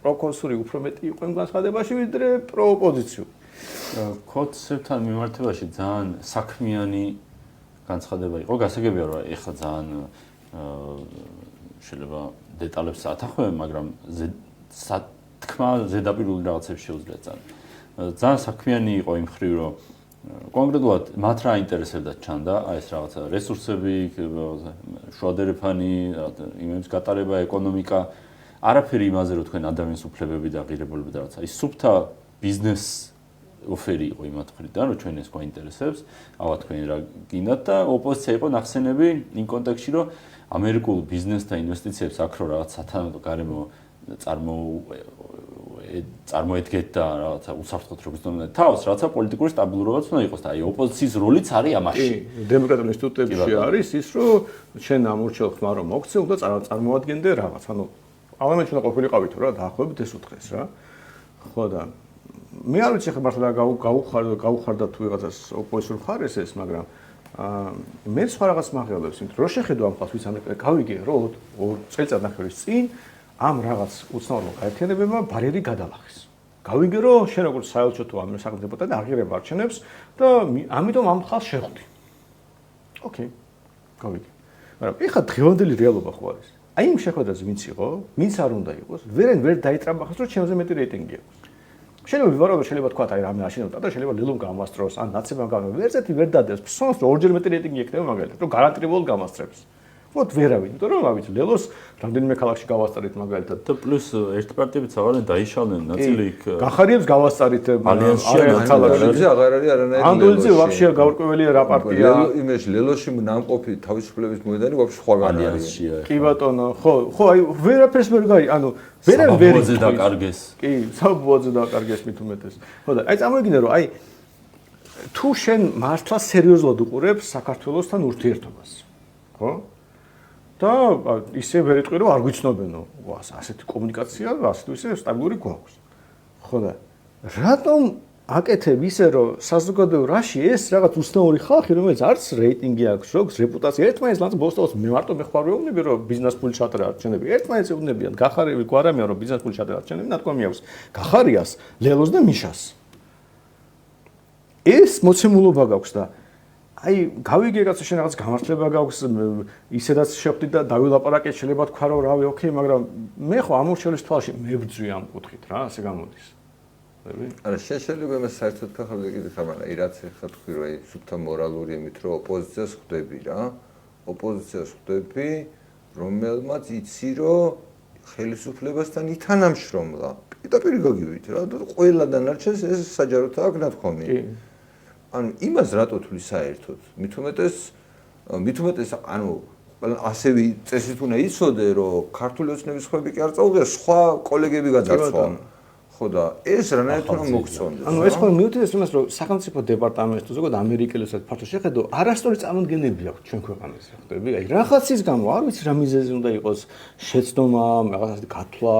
პროკონსული უფრო მეტი იყო იმ განცხადებაში ვიდრე პროოპოზიციო. კოცებთან მიმართებაში ძალიან საქმიანი განცხადება იყო. გასაგებია რომ ეხლა ძალიან შეიძლება დეტალებს ათახვევენ, მაგრამ თქმა ზედაპირული რაღაცებს შეუძლია ძალიან საქმიანი იყო იმ ხრივ რომ კონკრეტულად მათ რა ინტერესებდათ ჩანდა, აი ეს რაღაცა რესურსები, შუადერეფანი, იმის გატარება, ეკონომიკა, არაფერი იმაზე რომ თქვენ ადამიანის უფლებები და ღირებულები და რაღაცა. ის სუფთა ბიზნეს ოფერი იყო იმათ მხრიდან, რომ ჩვენ ეს გვაინტერესებს, ავა თქვენ რა გინდათ და ოპოზიცია იყო ნახსენები იმ კონტექსტში, რომ ამერიკულ ბიზნეს და ინვესტიციებს აქ რო რაღაც სათანადო გარემო წარმოედგეთ და რაღაცა უსაფრთხოდ რო გზნობდნენ თავს, რაღაცა პოლიტიკური სტაბილურობაც უნდა იყოს და აი ოპოზიციის როლიც არის ამაში. დემოკრატიულ ინსტიტუტებში არის ის, რომ შენ ამორჩეულ ხმა რომ მოგცე, უნდა წარმოადგენდე რაღაც. ანუ პარლამენტში უნდა ყოფილიყავით რა, დაახლოებით ეს უთხრეს რა. ხო და მე არ ვიცი ხა მართლა გაუხარდა თუ ვიღაცას ოპოზიციურ მხარეს ეს, მაგრამ მე სხვა რაღაც მაღელებს, იმიტომ რომ შეხედო ამ ხალხს ვის ამერიკა გავიგე რომ 2 წელიწადნახევრის წინ ამ რაღაც უცნაურმა გაერთიანებებმა ბარიერი გადალახეს. გავიგე რომ შენ როგორც საელჩო თუ ამ საკუთარ დეპუტატი აღიარება არჩენებს და ამიტომ ამ ხალხს შეხვდი. ოკეი. გავიგე. მაგრამ ეხლა დღევანდელი რეალობა ხო არის? აი იმ შეხვედრაზე ვინც იყო, ვინც არ უნდა იყოს, ვერ დაიტრამახეს რომ ჩემზე მეტი რეიტინგი აქვს. შეიძლება ვივარო შეიძლება თქვა აი რამე აშენებდა და შეიძლება ლილომ გამასწროს ან ნაცებმა გამასწროს. ვერცერთი ვერ დადებს. ფსონს რომ ორჯერ მეტი რეიტინგი ექნება მაგალითად, რომ გარანტირებულად გამასწრებს. მოდ ვერავინ, იმიტომ რომ რა ვიცი, ლელოს რამდენიმე ქალაქში გავასწარით მაგალითად. და პლუს ერთი პარტიებიც აღარენ დაიშალნენ ნაწილი იქ გახარიებს გავასწარით ქალაქში აღარ არის არანაირი ანდულზე ვაფშე გაურკვეველია რა პარტია. იმეში ლელოში ნამყოფი თავისუფლების მოედანი ვაფშე სხვაგან არის. ალიანსია. კი ბატონო, ხო, აი ვერაფერს ვერ გაი, ანუ ვერავინ ვერ იცის დაკარგეს. კი, საბუაძე დაკარგეს მით უმეტეს. ხო და აი წარმოგიდგინე რომ აი თუ შენ მართლა სერიოზულად უყურებს საქართველოსთან ურთიერთობას, ხო? და ისე ვერ იტყვი რომ არ გვიცნობენო, ასეთი კომუნიკაცია, ასეთი ისე სტაბილური გვაქვს. ხო და რატომ აკეთებ ისე რომ საზოგადოებაში ეს რაღაც უცნაური ხალხი რომელიც არც რეიტინგი აქვს, როგორც რეპუტაცია, ერთმანეთს ლანძ ბოსტოს მე მარტო მეხმარებოდები რომ ბიზნეს ფული ჩატარა არჩენები. ერთმანეთს ეუბნებიან, გახარები გვარამია რომ ბიზნეს ფული ჩატარა არჩენები, ნათქვამი აქვს. გახარიას, ლელოს და მიშას. ეს მოცემულობა გაქვს და აი გავიგე კაცო შენ რაღაც გამართლება გაქვს ისედაც შეხვდი და დავილაპარაკე შეიძლება თქვა რომ რავი ოკეი მაგრამ მე ხო ამორჩევის თვალში მებრძვი ამ კუთხით რა ასე გამოდის. არა შეიძლება იმას საერთოდ ფეხებზე კიდე ხამარა რაც ხა თქვი რომ აი სუფთა მორალური იმით რომ ოპოზიციას ხვდები რა ოპოზიციას ხვდები რომელმაც იცი რომ ხელისუფლებასთან ითანამშრომლა პირდაპირ გაგივით რა და ყველა დანარჩენს ეს საჯაროთა აქვს ნათქვამი ანუ იმას რატო თვლი საერთოდ მით უმეტეს ანუ ასევე წესით უნდა იცოდე რომ ქართული ოცნების ხმები კი არ წაუღია სხვა კოლეგები გაძარცვა ხო და ეს რანაირად უნდა მოგწონდეს ანუ ეს ხო მიუთითებს იმას რომ სახელმწიფო დეპარტამენტს თუ ზოგადად ამერიკელებსაც ფართო შეხედო არასწორი წარმოდგენები აქვს ჩვენ ქვეყანაზე ხდები აი რაღაცის გამო არ ვიცი რა მიზეზი უნდა იყოს შეცდომა რაღაცა გათვლა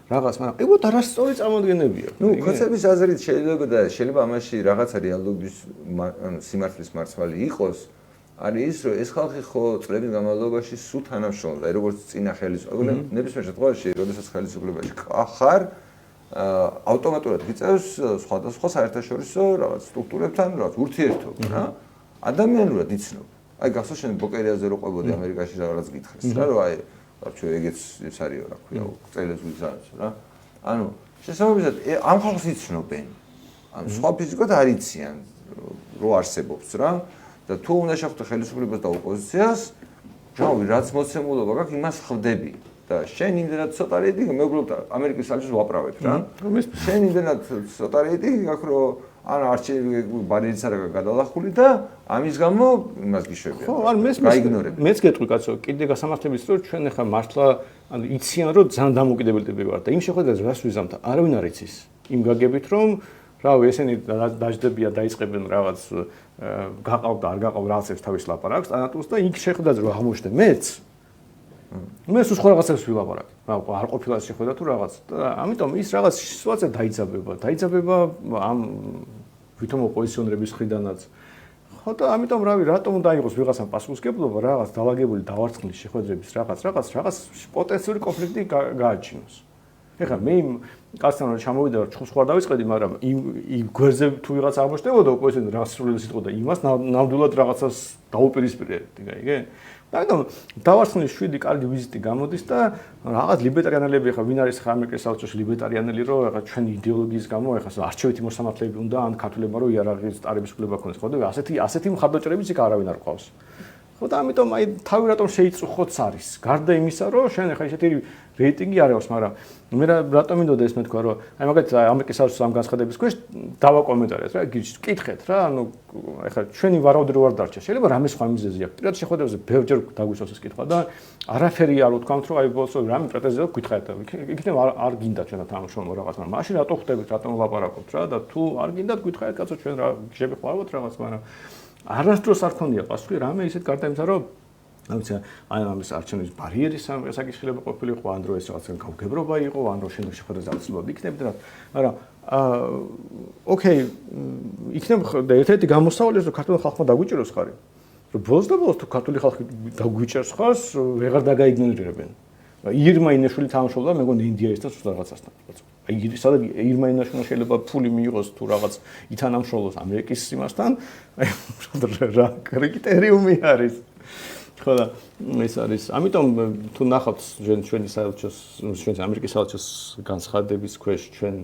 რაღაც მაგრამ ეგოთ არასწორი წარმოდგენები აქვს ნუ კონცეფციის აზრით შეიძლება ამაში რაღაცა რეალობის ანუ სიმართლის მარცვალი იყოს არის ის რომ ეს ხალხი ხო წლების განმავლობაში სულ თანამშრომლობდა როგორც წინა ხელისუფლება ნებისმიერ შემთხვევაში როდესაც ხელისუფლებაში ხარ ავტომატურად გიწევს სხვადასხვა საერთაშორისო რაღაც სტრუქტურებთან რაღაც ურთიერთობა რა ადამიანურად იცნობ აი გახსოვს შენ ბოკერიაზე რო ყვებოდი ამერიკაში რაღაც გითხრეს რა რომ აი ვაფშე ეგეც ეს არისო რა ქვია წელს ვიზარდს რა ანუ შესაბამისად ამ ხალხს იცნობენ ანუ სხვა ფიზიკოდ არ იციან რო არსებობს რა და თუ უნდა შეხვდე ხელისუფლებას და ოპოზიციას რავი რაც მოცემულობა გაქვს იმას ხვდები და შენ იმდენად ცოტა რეიტინგი მეგობრებთან ამერიკის საელჩოს ვაправებ რა შენ იმდენად ცოტა რეიტინგი გაქვს რომ ან არჩევნები ბარიერიც არ გადალახული და ამის გამო იმას გიშვებიან ხო არ მეც გეტყვი კაცო კიდე გასამართლების რომ ჩვენ ახლა მართლა ანუ იციან რომ ძალიან დამოუკიდებელი ვარ და იმ შეხვედრაზე რას ვიზამთ არავინ არ იცის იმ გაგებით რომ რავი ესენი დაждდებიან დაიწყებენ რაღაც გაყავ და არ გაყავ რაღაცებს თავის ლაპარაკს ანატოლს და იქ შეხვედრაზე რომ აღმოჩნდა მეც მე სულ სხვა რაღაცებს ვილაპარაკე. არ ყოფილა შეხვედრა თუ რაღაც და ამიტომ ის რაღაც სიტუაცია დაიძაბება ამ ვითომ ოპოზიციონერების მხრიდანაც. ხო და ამიტომ რავი რატომ უნდა იყოს ვიღაცამ პასუხისმგებლობა რაღაც დაალაგებული დავარცხნილი შეხვედრების რაღაც პოტენციური კონფლიქტი გააჩინოს. ეხლა მე იმ კაცთან რომ ჩამოვიდა რომ ჩხუბს ხوار დავიწყედი, მაგრამ იმ გვერდზე თუ ვიღაც აღმოჩნდებოდა ოპოზიციონერი რაღაც სრულიად სიტყვა და იმას ნამდვილად რაღაცას დაუპირისპირებდი, გაიგე? ამიტომ დავარცხნილი 7 კარგი ვიზიტი გამოდის და რაღაც ლიბერტარიანელები ახლა ვინ არის ხა ამერიკის საელჩოში ლიბერტარიანელი რომ ახლა ჩვენ იდეოლოგიის გამო ახლა არჩევითი მოსამართლეები უნდა ან ქართულებმა რომ იარაღის ტარების უფლება ქონდეს ხო და ასეთი მხარდაჭერებიც იქ არავინ არ ყავს ხო და ამიტომ აი თავი რატომ შეიწუხოც არის გარდა იმისა რომ შენ ახლა ისეთი რეიტინგი არ აქვს მაგრამ მე რატომ მინდოდა ეს მე თქვა რომ აი მაგალითად ამერიკის საელჩოს ამ განცხადების ქვეშ დავაკომენტარეთ რა გიკითხეთ რა ანუ ახლა ჩვენი ვარაუდი რო არ დარჩა შეიძლება რამე სხვა მიზეზი აქვს პირად შეხვედრაზე ბევრჯერ დაგვისვას ეს კითხვა და არაფერი არ ვთქვამთ რომ აი ბოლოს რამე პრეტენზია გკითხეთ იქნება არ გინდა ჩვენ თანამშრომლობა რაღაც მაგრამ მაშინ რატო ხვდებით რატომ ვლაპარაკობთ რა და თუ არ გინდათ გკითხეთ კაცო ჩვენ რა შეგეხმაროთ რაღაც მაგრამ არასდროს არ ქონია პასუხი რამე ისეთ გარდა იმისა რომ ამის აი ამის არჩევნების ბარიერის საკითხილება ყოფილიყო ან რო ეს რაღაცა გავგებრობა იყო ან რო შენ შეხვედრაზე აცილობდი იქნებდა მაგრამ ოკეი იქნება ერთ-ერთი გამოსავალი რომ ქართული ხალხმა დაგვიჭიროს ხარი რომ ბოლოს და ბოლოს თუ ქართული ხალხი დაგვიჭერს ხარს ვეღარ დაგაიგნორირებენ ირმა ინაშვილი თამაშობდა მეგონი ინდიასთან თუ რაღაცასთან აი სადაც ირმა ინაშვილი შეიძლება ფული მიიღოს თუ რაღაც ითანამშრომლოს ამერიკის იმასთან აი რა კრიტერიუმი არის ხო და ეს არის ამიტომ თუ ნახავთ ჩვენი საელჩოს ჩვენი ამერიკის საელჩოს განცხადების ქვეშ ჩვენ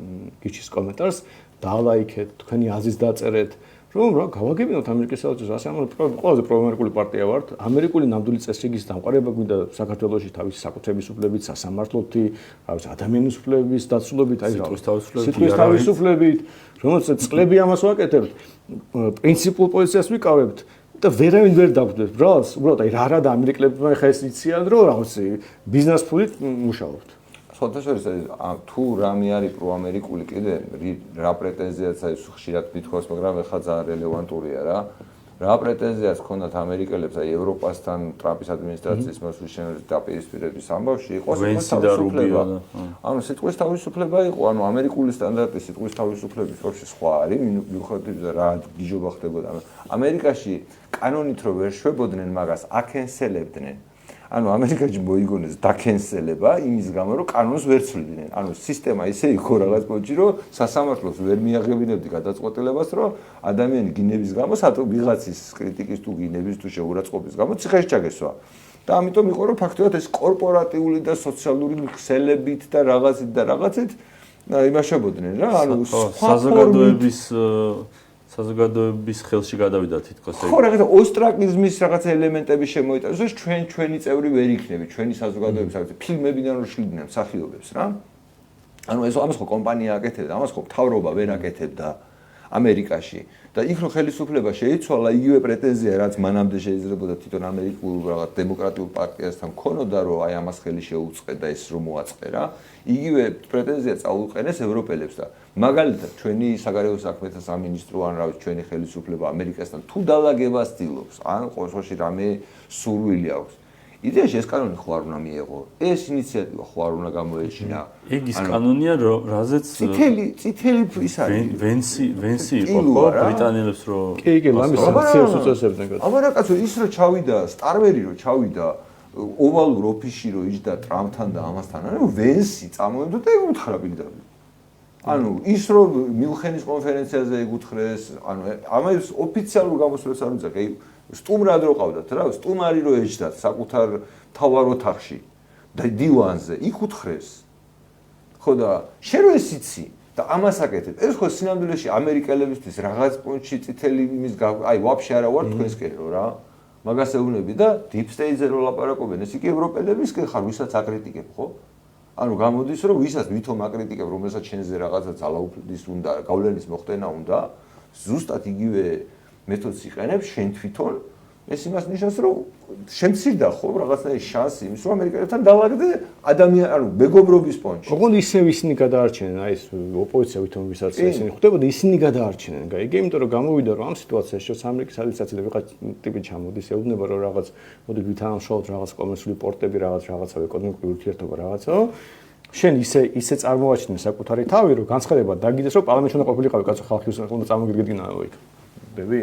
გიჩის კომენტარს დალაიქეთ თქვენი აზრის დაწერეთ რომ რა გავაგებინოთ ამერიკის საელჩოს, ასე ამბობ, ყველაზე პროამერიკული პარტია ვართ, ამერიკული ნამდვილი წესრიგის დამყარება გვინდა საქართველოში თავისი საკუთრების უფლებით, სასამართლოთი, რა ვიცი, ადამიანის უფლებების დაცულობით, აი რა, სიტყვის თავისუფლებით, რომელსაც წლები ამას ვაკეთებთ, პრინციპულ პოზიციას ვიკავებთ და ვერავინ ვერ დაგვდებს. ბრალს, უბრალოდ აი რა და ამერიკელებმა ხა ეს იციან, რომ რაღაცი ბიზნეს ფულით მუშაობთ. სხვათაშორის თუ რამე არის პროამერიკული კიდე რა პრეტენზიაც არის ხშირად მithქვას, მაგრამ ეხლა ძალიან რელევანტურია რა. რა პრეტენზიაც ქონდათ ამერიკელებს აი ევროპასთან ტრამპის ადმინისტრაციის მოსვლის დაპირისპირების ამბავში იყო თავისუფლება. ანუ სიტყვის თავისუფლება იყო, ანუ ამერიკული სტანდარტი სიტყვის თავისუფლების პროცესი სხვა არის, მიუხედავად რა გიჟობა ხდებოდა. ამერიკაში კანონით რო ვერ შვებოდნენ მაგას, აკენსელებდნენ. ანუ ამერიკაში მოიგონეს დაკენსელება იმის გამო, რომ კანონს ვერ ცვლიდნენ. ანუ სისტემა ისე იყო რაღაც პონჩი, რომ სასამართლოს ვერ მიაღებინებდი გადაწყვეტილებას, რომ ადამიანი გინების გამო ვიღაცის კრიტიკის თუ გინების თუ შეურაცხყოფის გამო ციხეში ჩაგესვა. და ამიტომ იყო, რომ ფაქტობრივად ეს კორპორატიული და სოციალური ქსელებით და რაღაცით იმაშობოდნენ რა, ანუ საზოგადოების ხელში გადავიდა თითქოს ეგ. ხო, რაღაცა ოსტრაკიზმის რაღაცა ელემენტები შემოიტანეს, ეს ჩვენი წევრი ვერ იქნები, ჩვენი საზოგადოების რაღაცა ფილმებიდან რო შლიდნენ მსახიობებს რა. ანუ ეს ამას ხო კომპანია აკეთებდა, ამას ხო მთავრობა ვერ აკეთებდა ამერიკაში. და იქ რო ხელისუფლება შეიცვალა, იგივე პრეტენზია რაც მანამდე შეიძლებოდა თვითონ ამერიკულ რაღაც დემოკრატიულ პარტიასთან ქონოდა, რომ აი ამას ხელი შეუწყე და ეს რომ მოაწყე რა. იგივე პრეტენზია წაუყენეს ევროპელებს და მაგალითად ჩვენი საგარეო საქმეთა სამინისტრო ან რა ვიცი ჩვენი ხელისუფლება ამერიკასთან თუ დაალაგებას ცდილობს, ან ყოველში რამე სურვილი აქვს. იდეაში ეს კანონი ხო არ უნდა მიეღო. ეს ინიციატივა ხო არ უნდა გამოეჩინა. ეგ ის კანონია, რაზეც წითელი ის არის. ვენსი იყო ხო ბრიტანელებს რო კი, ლამის სანქციებს უწესებდნენ. აბარა კაცო, ის რო ჩავიდა, სტარმერი რო ჩავიდა ოვალურ ოფისში რო იჯდა ტრამპთან და ამასთან, ანუ ვენსი წამოედო და უთხრა პირდაპირ. ანუ ის რო მიუნხენის კონფერენციაზე ეკუთხრეს, ანუ ამას ოფიციალურ გამოსვლას არ უწევს, აი სტუმრად რო ყავდათ რა, სტუმარი რო ეჯდათ საკუთარ თავარ ოთახში და დივანზე, იქ უთხრეს. ხო და შენ რო ეს იცი და ამას აკეთებ, ეს ხო სინამდვილეში ამერიკელებისთვის რაღაც პონჩი წითელი იმის აი ვაფშე არა ვარ თქვენსკენ რო რა. მაგას ეუბნები და deep state-ზე რო ლაპარაკობენ, ეს იგი ევროპელებისკენ ხარ, ვისაც აკრიტიკებ, ხო? ანუ გამოდის რომ ვისაც ვითომ აკრიტიკებ, რომელსაც შენზე რაღაცა ძალაუფლების უნდა, გავლენის მოხდენა უნდა, ზუსტად იგივე მეთოდს იყენებ შენ თვითონ, ეს იმას ნიშნავს, რომ შემცირდა ხო რაღაცნაირი შანსი იმის, რომ ამერიკელებთან დაალაგდე ადამიანი, ანუ მეგობრობის პონჩი. ოღონდ ისევ ისინი გადაარჩენენ, აი ეს ოპოზიცია ვითომ ვისაც ისინი ხდებოდა, ისინი გადაარჩენენ. გაიგე, იმიტომ რომ გამოვიდა რომ ამ სიტუაციაში შოს ამერიკის ადმინისტრაცია ვიღაც ტიპი ჩამოდის, ეუბნება რომ რაღაც მოდი ვითანამშრომლობთ რაღაც კომერციული პორტები, რაღაცა ეკონომიკური ურთიერთობა რაღაცაო. შენ ისე წარმოაჩინე საკუთარი თავი, რომ განცხადება დაგიდეს, რომ პარლამენტში უნდა ყოფილიყავი, კაცო ხალხი უნდა წარმოგიდგინაო იქ. დები?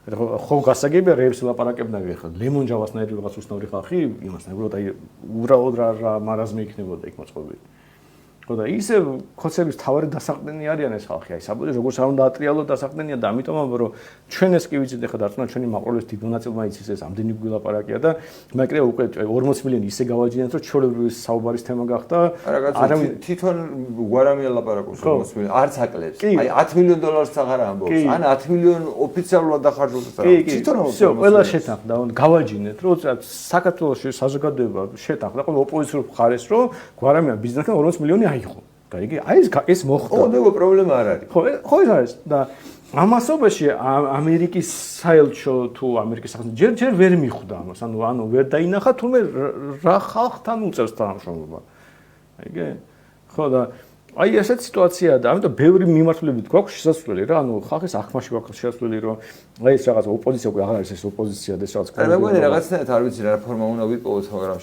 ხო გასაგებია რეებს ლაპარაკებდები ახლა ლემონჯავასნაირი რაღაც უცნაური ხალხი იმასთან უბრალოდ აი უბრალოდ რა მარაზმი იქნებოდა იქ მოწყობილი. ხო და ისე ხოცების თავარი დასაყრდენი არიან ეს ხალხი, აი საბოლოო როგორც არ უნდა ატრიალო დასაყრდენია და ამიტომ ამბობ რომ ჩვენ ეს კი ვიცით ახლა დარწმუნა ჩვენი მაყურებლის დიდ მონაწილეობა იცის ეს ამდენი გულაპარაკია და მაგრამ უკვე 40 მილიონი ისე გავაჯინეთ რომ ჩვეულებრივი საუბარის თემა გახდა. არავინ თვითონ გვარამია ლაპარაკობს 40 მილიონი არც აკლებს. აი 10 მილიონ დოლარს აღარ ამბობს. ან 10 მილიონ ოფიციალურად დახარჯულს არა. თვითონ всё, ყველა შეთანხმდა, გავაჯინეთ რომ საქართველოში საზოგადოება შეთანხმდა ყველა ოპოზიციურ მხარეს რომ გვარამია ბიზნესთან 40 მილიონი აიღო. გაიგე? აი ეს მოხდა. ხო, nego პრობლემა არ არის. ხო ეს არის და ამასობაში ამერიკის საელჩო თუ ამერიკის სახელმწიფო ჯერ ვერ მიხვდა ამას, ანუ ვერ დაინახა თუმე რა ხალხთან უწევს თანამშრომლობა. გაიგე? ხო და აი ესეთ სიტუაციაა და ამიტომ ბევრი მიმართულებით გვაქვს შესაძლებელი რა, ანუ ხალხის აღქმაში გვაქვს შესაძლებელი რომ აი ეს რაღაც ოპოზიცია უკვე აღარ არის ეს ოპოზიცია და ეს რაღაც კოლეგები. მე მგონი რაღაცნაირად არ ვიცი რა რეფორმა უნდა ვიპოვოთ, მაგრამ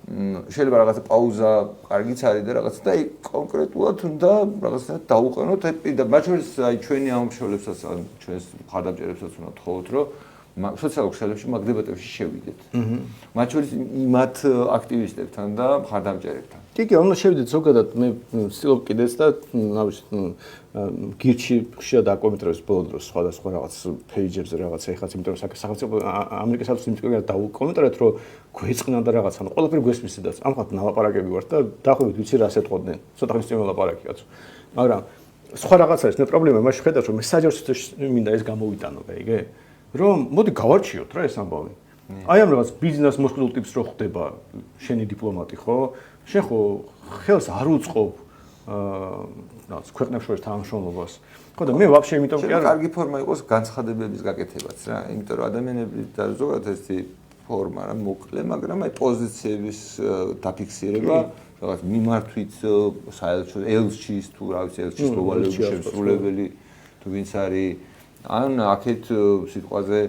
შეიძლება რაღაცა პაუზა კარგიც არის და რაღაცა და აი კონკრეტულად უნდა რაღაცა დაუყენოთ და მათ შორის აი ჩვენი ამომრჩევლებსაც ან ჩვენს მხარდამჭერებსაც უნდა თხოვოთ რომ სოციალურ ქსელებში მაგ დებატებში შევიდეთ. მათ შორის იმათ აქტივისტებთან და მხარდამჭერებთან. კი, უნდა შევიდეთ ზოგადად მე ვცდილობ კიდეც და გირჩი ხშირად აკომენტრებს ბოლო დროს სხვადასხვა რაღაც პეიჯებზე რაღაცა ეხაც იმიტომ რომ სახელმწიფო ამერიკის სახელმწიფო დაუკომენტრეთ რომ გვეწყინა და რაღაც ანუ ყველაფერი გვესმის და ამხრივ ნალაპარაკები ვართ და დაახლოებით ვიცი რას ეთყოდნენ ცოტა ხნის წინ ვლაპარაკი კაცო მაგრამ სხვა რაღაცა არის, მე პრობლემა მაშინ ხედავ, რომ მე საჯაროდ მინდა ეს გამოვიტანო, გაიგე? რომ მოდი გავარჩიოთ რა ეს ამბავი. აი ამ რაღაც ბიზნეს მოსყიდულ ტიპს რო ხდება შენი დიპლომატი, ხო? შენ ხო ხელს არ უწყობ რაღაც ქვეყნებს შორის თანამშრომლობას. ხო და მე ვაფშე იმიტომ კი არა. კარგი ფორმა იყოს განცხადებების გაკეთებაც რა, იმიტომ რომ ადამიანები და ზოგადად ესეთი ფორმა რა მოკლე, მაგრამ აი პოზიციების დაფიქსირება, რაღაც მიმართვით საელჩო ელჩის თუ რა ვიცი ელჩის მოვალეობის შემსრულებელი თუ ვინც არის ან აქეთ სიტყვაზე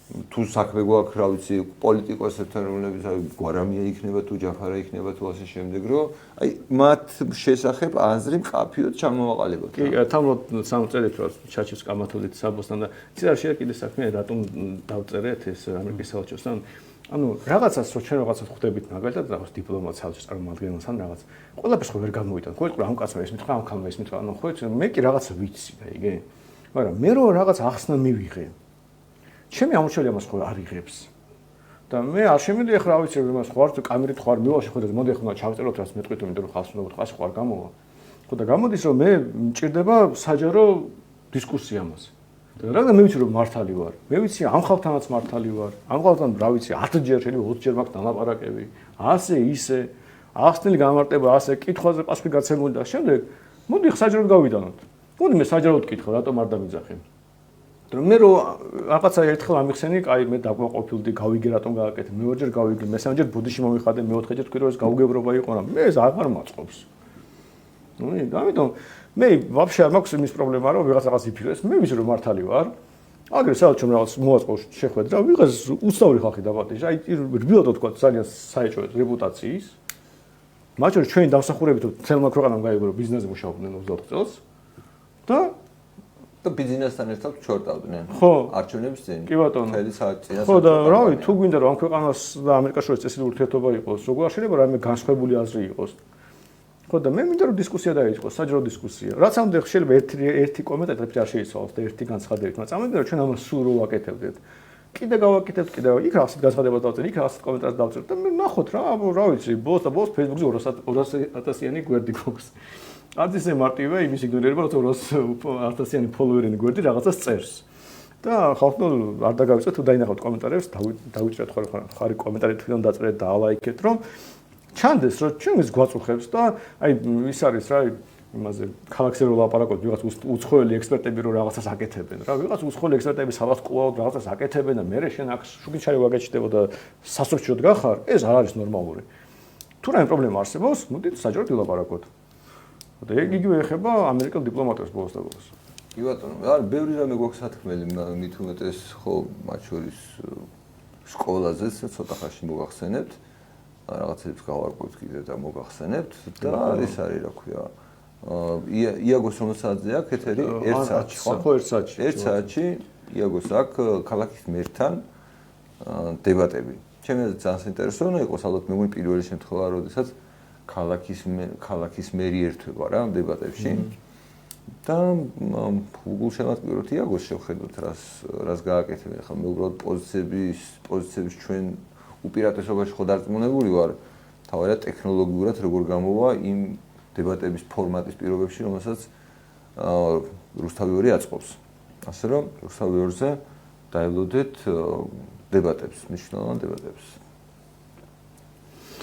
თუ საქმე გვაქვს რა ვიცი პოლიტიკოსებთან რომლებიც გვარამია იქნება თუ ჯაფარა იქნება თუ ასე შემდეგ რომ აი მათ შესახებ აზრი მყაფიოდ ჩამოვაყალიბოთ. კი, თამროდ სამწერეთ რომ ჩაჩის კამათოდით საბოსთან და იცი რა შეიძლება კიდე საქმე რატომ დავწერეთ ეს ამერიკის საელჩოსთან ანუ რაღაცას რო ჩვენ რაღაცას ხვდებით მაგალითად რაღაც დიპლომატ საელჩოს წარმომადგენელთან რაღაც ყველაფერს ხო ვერ გამოვიტან. ხო იცი რა ამ კაცმა ეს მითხრა ამ ქალმა ეს მითხრა ანუ ხო იცი მე კი რაღაცა ვიცი და იგე მაგრამ მე რო რაღაც ახსნა მივიღე ჩემი ამოჩელი ამას ხო არ იღებს და მე არ შემიძლია ახლა რა ვიცი იმას ხო არ თუ კამერით ხო არ მივაშე ხო და მოდი ახლა ჩავწეროთ რას მეტყვით იმიტომ რომ ხალხს უნდა ხას ხო არ გამოვა ხო და გამოდის რომ მე მჭირდება საჯარო დისკუსია ამაზე და რა მე ვიცი რომ მართალი ვარ მე ვიცი ამ ხალხთანაც მართალი ვარ ამ ხალხთან რა ვიცი 10 ჯერ შეიძლება 20 ჯერ მაქვს დალაპარაკები ასე ისე ახსნილი გამარტება ასე კითხვაზე პასუხი გაცემული და შემდეგ მოდი საჯაროდ გავიდანოთ მოდი მე საჯაროდ კითხო რატომ არ დამიძახე მე რო რაღაცა ერთხელ ამიხსენი, აი მე დაგვაყოფილდი, გავიგე რატომ გააკეთე, მეორჯერ გავიგე, მესამეჯერ ბუდიში მომიხადე, მეოთხეჯერ თქვი რომ ეს გაუგებრობა იყო რა. მე ეს აღარ მაწყობს. ნუ, ამიტომ მე ვაფშე არ მაქვს იმის პრობლემა, რომ ვიღაც რაღაც იფიქრეს, მე ვიცი რომ მართალი ვარ. აგრე საერთოდ რაღაც მოაწყოს შეხვედრა, ვიღაც უცნაური ხალხი დაბატიჟა, აი რბილად თქვა ძალიან საეჭვო რეპუტაციის. მათ შორის ჩვენი დამსახურებით თელმა ქვეყანამ გაიგო რომ ბიზნესზე მუშაობდნენ 24 წელს და და ბიზნესთან ერთად ჩორტავდნენ. ხო. არჩევნების წინ. კი ბატონო. მთელი საათი წინ. ხო და რა ვიცი, თუ გვინდა რომ ამ ქვეყანას და ამერიკას შორის წესილი ურთიერთობა იყოს, როგორ არ შეიძლება რამე განსხვავებული აზრი იყოს. ხო და მე მინდა რომ დისკუსია დაიწყოს, საჯარო დისკუსია. რაც ამდენ შეიძლება ერთი კომენტარი არ შეიცვალოს და ერთი განცხადებით, მაგრამ ამიტომ ჩვენ ამას სულ რო ვაკეთებდეთ. კიდე გავაკეთებთ, კიდე იქ რაღაცით განცხადებას დავწერთ, იქ რაღაცით კომენტარს დავწერთ და მე ნახოთ რა, რა ვიცი, ბოლოს და ბოლოს Facebook-ზე 200,000-იანი გვერდი გვაქვს. არც ისე მარტივია იმის იგნორირება, რომ 200,000-იანი ფოლოვერენი გვერდი რაღაცას წერს. და ხალხო არ დაგავიწყეთ თუ დაინახავთ კომენტარებს, დავიჭრეთ ხარი კომენტარი თვითონ დაწერეთ და ალაიქეთ, რომ ჩანდეს, რომ ჩვენ ის გვაწუხებს და აი ის არის რა იმაზე ქალაქზე რო ლაპარაკობთ, ვიღაც უცხოელი ექსპერტები რო რაღაცას აკეთებენ, რა ვიღაც უცხოელი ექსპერტები სადღაც კვლავ რაღაცას აკეთებენ და მე შენ აქ შუქიჩარი ვაგაჩნდება და სასურჩოდ გახარ, ეს არ არის ნორმალური. თუ რაიმე პრობლემა არსებობს, მოდით საჯაროდ ვილაპარაკოთ. და იგივე ეხება ამერიკელ დიპლომატებს ბოლოს და ბოლოს. კი ბატონო, არა, ბევრი რამე გვაქვს სათქმელი, მით უმეტეს ხო მათ შორის სკოლაზეც ცოტა ხანში მოგახსენებთ. რაღაცებს გავარკვევთ კიდე და მოგახსენებთ და ეს არის რა ქვია. იაგოს რომელსაც აქვს ეთერი 1 საათში, ხო? ხო, 1 საათში. 1 საათში იაგოს აქვს ქალაქის მერთან დებატები. ჩემს ძალიან საინტერესოა იყოს ალბათ მე მგონი პირველი შემთხვევა, როდესაც ქალაქის მერი ერთვება რა დებატებში. და უგულ შემატკივროთ იაგოს შევხედოთ რას გააკეთებენ. ხა მე უბრალოდ პოზიციების ჩვენ უპირატესობაში ხო დარწმუნებული ვარ, თავარია ტექნოლოგიურად როგორ გამოვა იმ დებატების ფორმატის პირობებში, რომელსაც რუსთავი 2 აწყობს. ასე რომ რუსთავი 2-ზე დაელოდეთ დებატებს, მნიშვნელოვან დებატებს.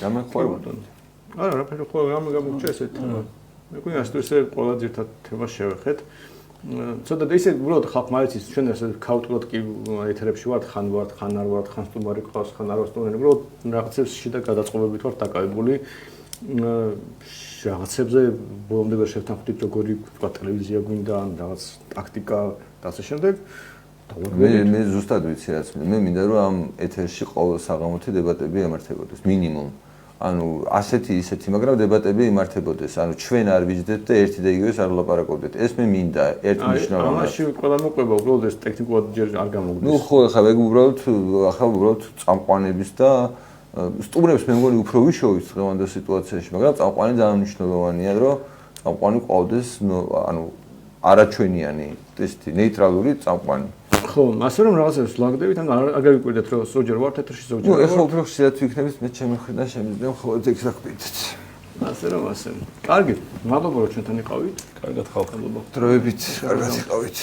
გამახვევთ. არა, რაფერი ხო გამოგჭა ესეთ. მე გვინდა ასე ყველა ძირთად თემას შევეხეთ. ცოტა და ისე უბრალოდ ხალხმა იცის ჩვენ ასე ქაუტურად კი ეთერებში ვართ, ხან არ ვართ, ხან სტუმარი ყავს, ხან არ ვარ სტუმარი. უბრალოდ რაღაცებს შიდა გადაწყობებით ვართ დაკავებული. რაღაცებზე ბოლომდე ვერ შევთანხმდით როგორი თქვა ტელევიზია გვინდა ან რაღაც ტაქტიკა და ასე შემდეგ. მე ზუსტად ვიცი რაც მე მინდა რომ ამ ეთერში ყოველ საღამოთი დებატები ემართებოდეს მინიმუმ. ანუ ასეთი ისეთი, მაგრამ დებატები იმართებოდეს. ანუ ჩვენ არ ვიჯდეთ და ერთი და იგივეს არ ვლაპარაკობდეთ. ეს მე მინდა ერთნიშნულოვანად. ამაში ყველა მოყვება უბრალოდ ეს ტექნიკურად ჯერ არ გამოგდის. ნუ ხო, ახლა ეგ უბრალოდ წამყვანების და სტუმრებს მე მგონი უფრო ვიშოვით დღევანდელ სიტუაციაში, მაგრამ წამყვანი ძალიან მნიშვნელოვანია, რომ წამყვანი ყავდეს, ანუ არაჩვენიანი, ესეთი ნეიტრალური წამყვანი. ხო, ასე რომ რაღაცებს ლაგდებით, ან არ გავიკვირდეთ რომ ზოგჯერ ვართ ეთერში, ზოგჯერ ვარ. ნუ ეხლა უფრო ხშირად ვიქნებით, მე ჩემი მხრიდან შემიძლია მხოლოდ ეგ საქმეითაც. ასე რომ ასე. კარგი, მადლობა რომ ჩვენთან იყავით. კარგად ხალხო. დროებით კარგად იყავით.